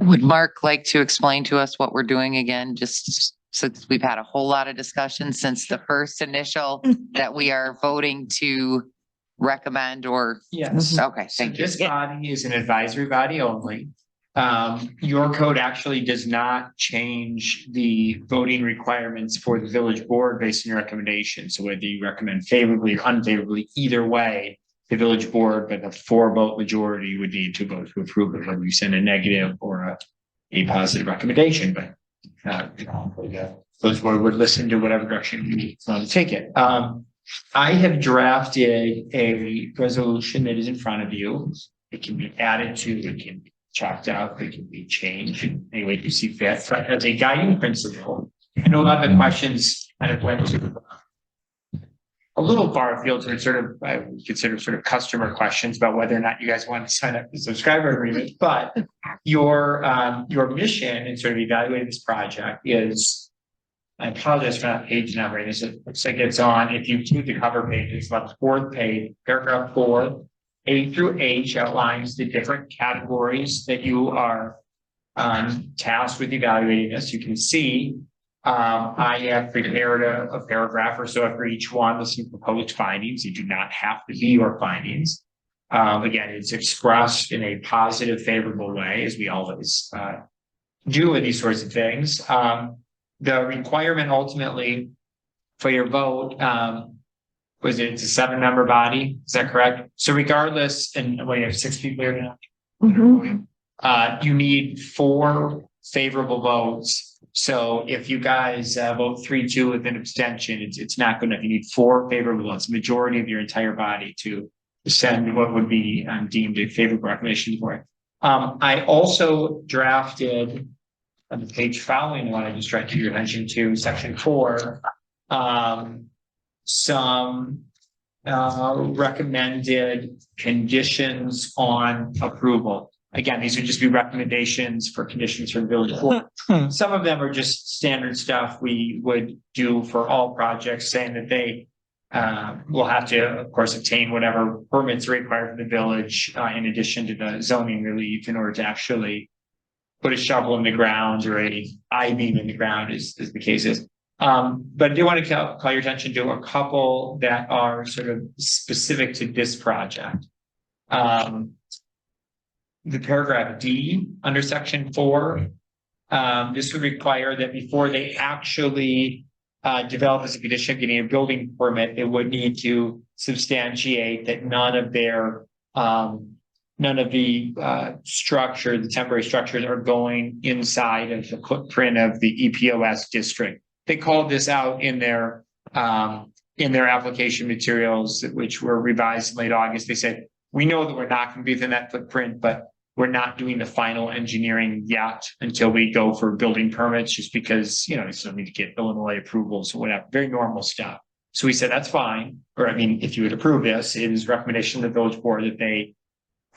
Would Mark like to explain to us what we're doing again, just since we've had a whole lot of discussion since the first initial that we are voting to recommend or? Yes. Okay, So thank you. this body is an advisory body only. Your code actually does not change the voting requirements for the village board based on your recommendation. So whether you recommend favorably or unfavorably, either way, the village board, by the 4-vote majority, would need to vote to approve it, whether you send a negative or a positive recommendation, but village board would listen to whatever direction you want to take it. I have drafted a resolution that is in front of you. It can be added to, it can be chopped out, it can be changed in any way you see fit. But as a guiding principle, I know a lot of the questions kind of went to a little far afield to sort of, I would consider sort of customer questions about whether or not you guys want to sign up for the subscriber agreement. But your mission in sort of evaluating this project is, I apologize for not page numbering. It looks like it's on, if you do the cover page, it's about the 4th page, paragraph 4, A through H outlines the different categories that you are tasked with evaluating this. You can see I have prepared a paragraph or so after each one with some proposed findings. You do not have to be your findings. Again, it's expressed in a positive, favorable way, as we always do with these sorts of things. The requirement ultimately for your vote, was it, it's a 7-member body? Is that correct? So regardless, and we have 6 people here now. Mhm. You need 4 favorable votes. So if you guys vote 3-2 with an abstention, it's not good enough. You need 4 favorable votes, majority of your entire body to send what would be deemed a favorable recommendation for it. I also drafted on the page following the one I just directed your attention to, section 4, some recommended conditions on approval. Again, these would just be recommendations for conditions for the village board. Some of them are just standard stuff we would do for all projects, saying that they will have to, of course, obtain whatever permits are required for the village, in addition to the zoning relief, in order to actually put a shovel in the ground or a I-beam in the ground, as the case is. But I do want to call your attention to a couple that are sort of specific to this project. The paragraph D under section 4, this would require that before they actually develop as a condition of getting a building permit, they would need to substantiate that none of the the temporary structures are going inside of the footprint of the EPOS district. They called this out in their application materials, which were revised in late August. They said, we know that we're not going to be within that footprint, but we're not doing the final engineering yet until we go for building permits, just because, you still need to get Illinois approvals or whatever, very normal stuff. So we said, that's fine. Or, I mean, if you would approve this, it is recommendation of the village board that they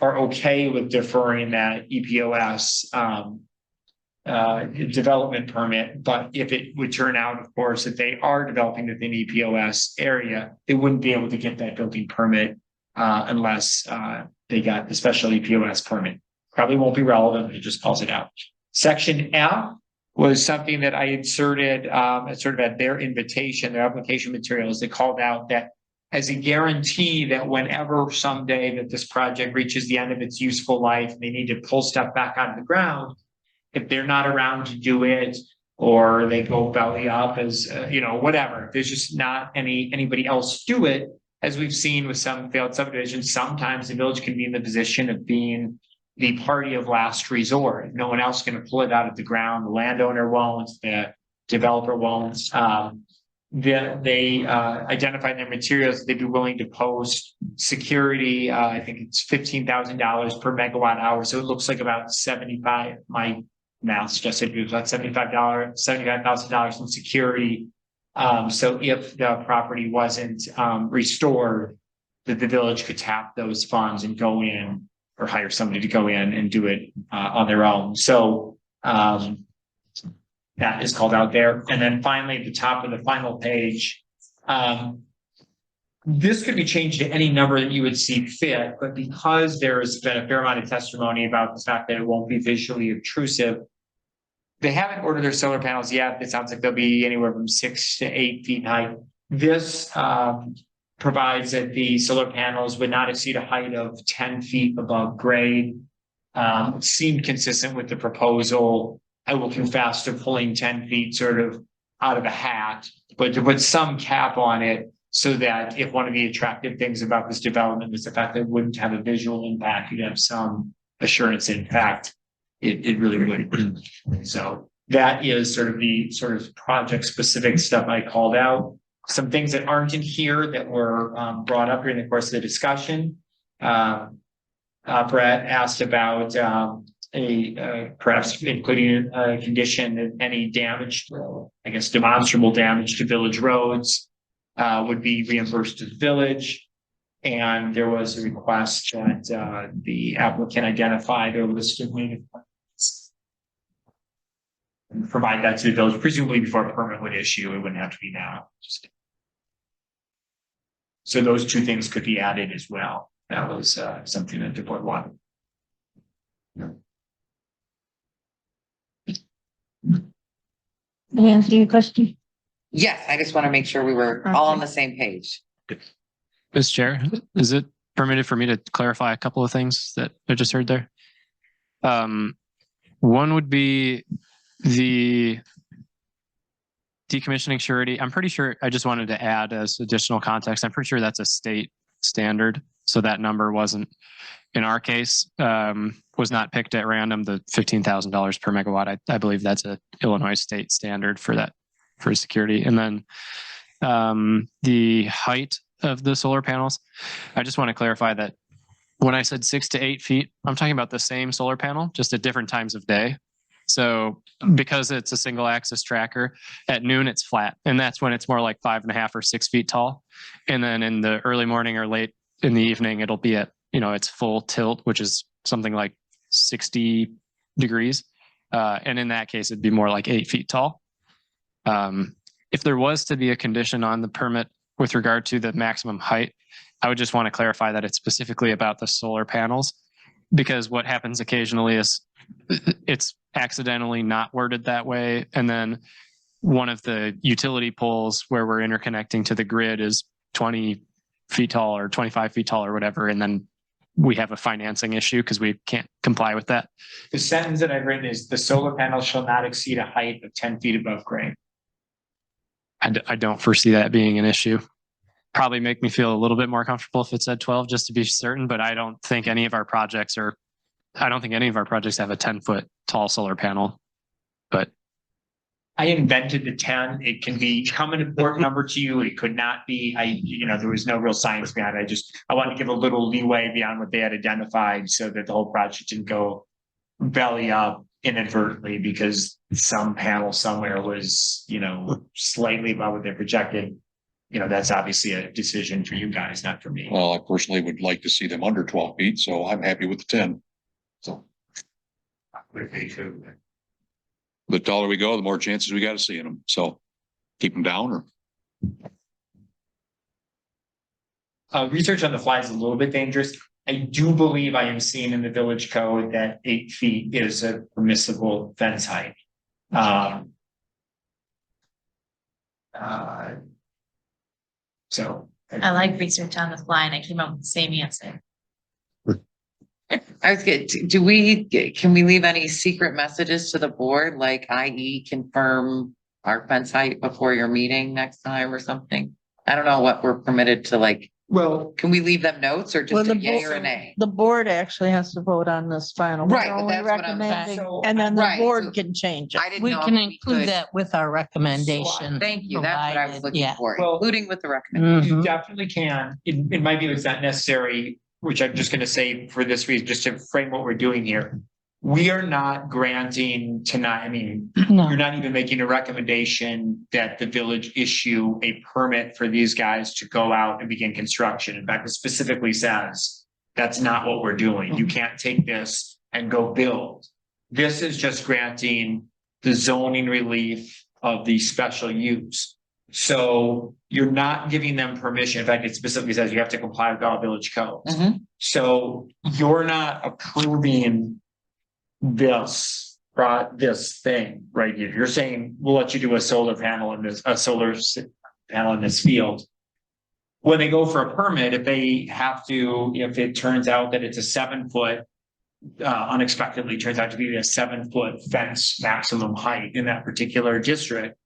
are okay with deferring that EPOS development permit. But if it would turn out, of course, that they are developing within EPOS area, they wouldn't be able to get that building permit unless they got the special EPOS permit. Probably won't be relevant, it just calls it out. Section F was something that I inserted sort of at their invitation, their application materials. They called out that as a guarantee that whenever someday that this project reaches the end of its useful life, they need to pull stuff back out of the ground. If they're not around to do it, or they go belly up as, whatever, if there's just not anybody else do it, as we've seen with some failed subdivisions, sometimes the village can be in the position of being the party of last resort. If no one else is going to pull it out of the ground, the landowner won't, the developer won't. They identified their materials, they'd be willing to post security. I think it's $15,000 per megawatt hour. So it looks like about 75, my math suggested it was about $75,000 in security. So if the property wasn't restored, that the village could tap those funds and go in, or hire somebody to go in and do it on their own. So that is called out there. And then finally, at the top of the final page, This could be changed to any number that you would see fit, but because there's been a fair amount of testimony about the fact that it won't be visually obtrusive. They haven't ordered their solar panels yet. It sounds like they'll be anywhere from 6 to 8 feet high. This provides that the solar panels would not exceed a height of 10 feet above grade. Seemed consistent with the proposal. I will confess to pulling 10 feet sort of out of a hat, but to put some cap on it so that if one of the attractive things about this development is the fact that it wouldn't have a visual impact, you'd have some assurance. In fact, it really would. So that is sort of the project specific stuff I called out. Some things that aren't in here that were brought up during the course of the discussion. Brett asked about perhaps including a condition that any damage, I guess demonstrable damage to village roads would be reimbursed to the village. And there was a request that the applicant identify their list of native plants and provide that to the village, presumably before a permit would issue. It wouldn't have to be now. So those two things could be added as well. That was something that the board wanted. Answer your question? Yes, I just want to make sure we were all on the same page. Ms. Chair, is it permitted for me to clarify a couple of things that I just heard there? One would be the decommissioning surety. I'm pretty sure, I just wanted to add as additional context, I'm pretty sure that's a state standard. So that number wasn't, in our case, was not picked at random, the $15,000 per megawatt. I believe that's a Illinois state standard for that, for security. And then the height of the solar panels, I just want to clarify that when I said 6 to 8 feet, I'm talking about the same solar panel, just at different times of day. So because it's a single axis tracker, at noon it's flat, and that's when it's more like 5.5 or 6 feet tall. And then in the early morning or late in the evening, it'll be at, its full tilt, which is something like 60 degrees. And in that case, it'd be more like 8 feet tall. If there was to be a condition on the permit with regard to the maximum height, I would just want to clarify that it's specifically about the solar panels, because what happens occasionally is it's accidentally not worded that way. And then one of the utility poles where we're interconnecting to the grid is 20 feet tall or 25 feet tall or whatever. And then we have a financing issue because we can't comply with that. The sentence that I've written is the solar panels shall not exceed a height of 10 feet above grade. I don't foresee that being an issue. Probably make me feel a little bit more comfortable if it said 12, just to be certain, but I don't think any of our projects have a 10-foot tall solar panel. But I invented the 10. It can become an important number to you. It could not be. There was no real science behind it. I want to give a little leeway beyond what they had identified so that the whole project didn't go belly up inadvertently because some panel somewhere was, slightly above what they projected. That's obviously a decision for you guys, not for me. Well, I personally would like to see them under 12 feet, so I'm happy with the 10. So the taller we go, the more chances we got of seeing them. So keep them down or. Research on the fly is a little bit dangerous. I do believe I am seeing in the village code that 8 feet is a permissible fence height. So I like research on the fly and I came up with the same answer. I was good. Can we leave any secret messages to the board, like i.e. confirm our fence height before your meeting next time or something? I don't know what we're permitted to like. Well, can we leave them notes or just a yay or a nay? The board actually has to vote on this final. Right, We're but only that's what I'm recommending, saying. and then the Right, board so can change it. I didn't We know can if include could- that with our recommendation. Thank you. That's what I was provided. looking Yeah. for, Well, including with the recommendation. you definitely can. In my view, it's not necessary, which I'm just going to say for this reason, just to frame what we're doing here. We are not granting tonight. No. You're not even making a recommendation that the village issue a permit for these guys to go out and begin construction. In fact, it specifically says that's not what we're doing. You can't take this and go build. This is just granting the zoning relief of the special use. So you're not giving them permission. In fact, it specifically says you have to comply with all village codes. Mhm. So you're not approving this thing right here. You're saying, we'll let you do a solar panel in panel in this field. When they go for a permit, if it turns out that it's a 7-foot, unexpectedly turns out to be a 7-foot fence maximum height in that particular district,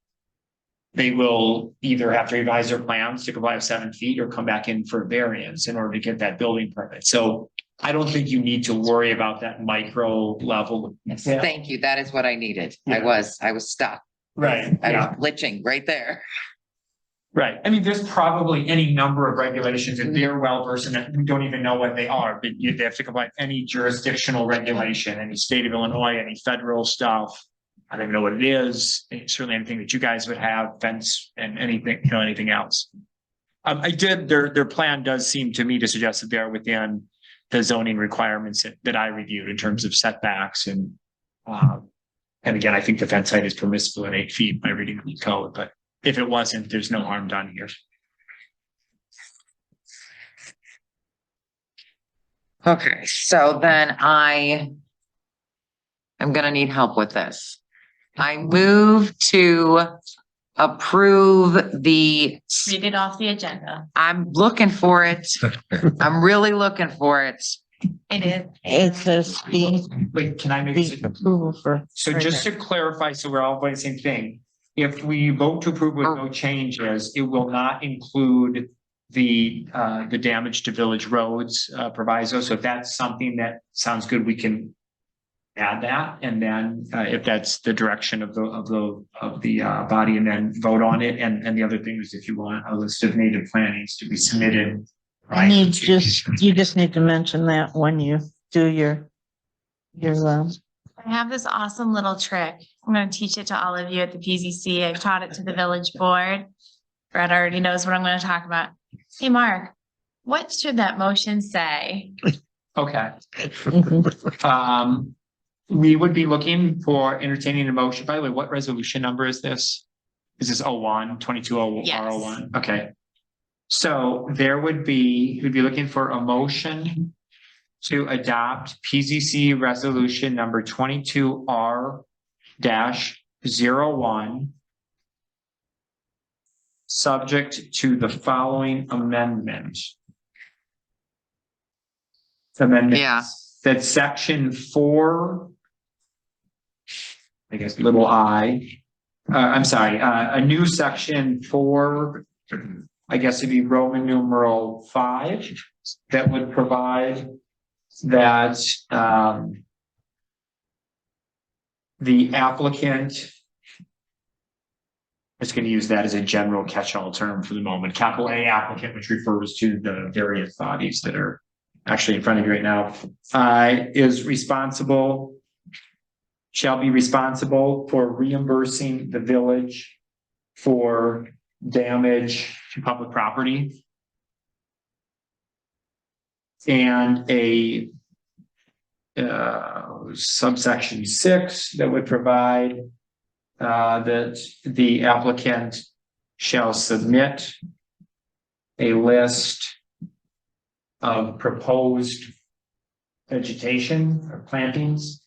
they will either have to revise their plans to comply with 7 feet or come back in for variance in order to get that building permit. So I don't think you need to worry about that micro level. Thank you. That is what I needed. Yeah. I was stuck. Right, I yeah, was glitching right there. right. I mean, there's probably any number of regulations and they're well versed in that. We don't even know what they are, but they have to comply with any jurisdictional regulation, any state of Illinois, any federal stuff. I don't even know what it is. Certainly anything that you guys would have, fence and anything, anything else. Their plan does seem to me to suggest that they're within the zoning requirements that I reviewed in terms of setbacks and again, I think the fence height is permissible at 8 feet by reading the code, but if it wasn't, there's no harm done here. Okay, so then I am gonna need help with this. I move to approve Read it off the agenda. I'm looking for it. I'm really looking for it. It is. It says the Wait, can I make? approval for. So just to clarify, so we're all voting the same thing. If we vote to approve with no changes, it will not include the damage to village roads proviso. So if that's something that sounds good, we can add that. And then if that's the direction of the body, and then vote on it. And the other thing is, if you want a list of native plantings to be submitted. I need you just need to mention that when you do your I have this awesome little trick. I'm going to teach it to all of you at the PZC. I've taught it to the village board. Brett already knows what I'm going to talk about. Hey, Mark, what should that motion say? Okay. We would be looking for entertaining a motion. By the way, what resolution number is this? Is this 01, 2201? Yes. Okay. So we'd be looking for a motion to adopt PZC resolution number 22R-01, subject to the following amendment. Yeah. That section 4, I guess, little I, I'm sorry, a new section 4, I guess it'd be Roman numeral 5, that would provide that the applicant, I'm just going to use that as a general catch-all term for the moment, capital A applicant, which refers to the various bodies that are actually in front of you right now, shall be responsible for reimbursing the village for damage to public property. And a subsection 6 that would provide that the applicant shall submit a list of proposed vegetation or plantings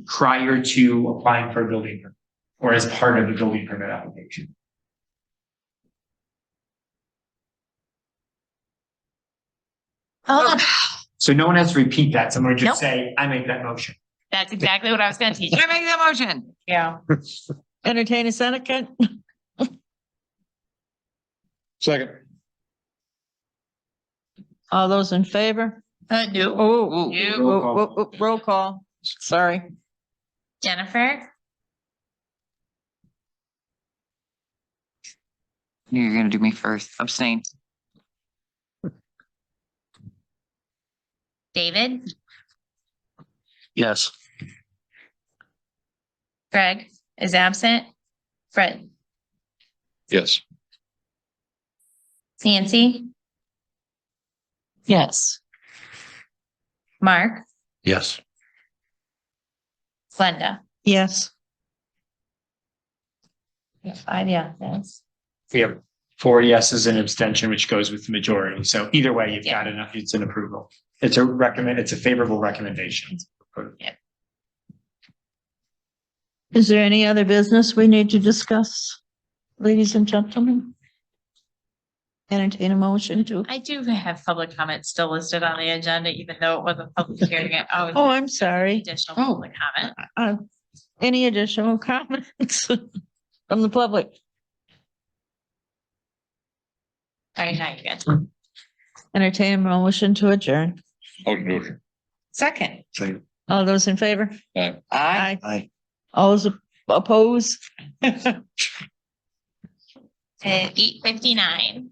prior to applying for a building permit or as part of the building permit application. Oh, So no one has to repeat that. Someone would just Nope. say, I make that motion. that's exactly what I was going to teach. I make that motion. Yeah. entertain a second. Second. All those in favor? No. Oh, You. roll call. Sorry. Jennifer, You're gonna do me first. Abstain. David, Yes. Greg is absent. Fred, Yes. Nancy, Yes. Mark, Yes. Glenda. Yes. Five, yeah, yes. We have 4 yeses and abstention, which goes with the majority. So either way, you've got enough, it's an approval. It's a favorable recommendation. Is there any other business we need to discuss, ladies and gentlemen? Entertain a motion to, I do have public comment still listed on the agenda, even though it wasn't public hearing. oh, I'm sorry. Additional public comment. Any additional comments from the public? All right, now you're good. Entertain a motion to adjourn. Oh, no. Second. Say, All those in favor? Aye. aye. All those opposed? At 8:59.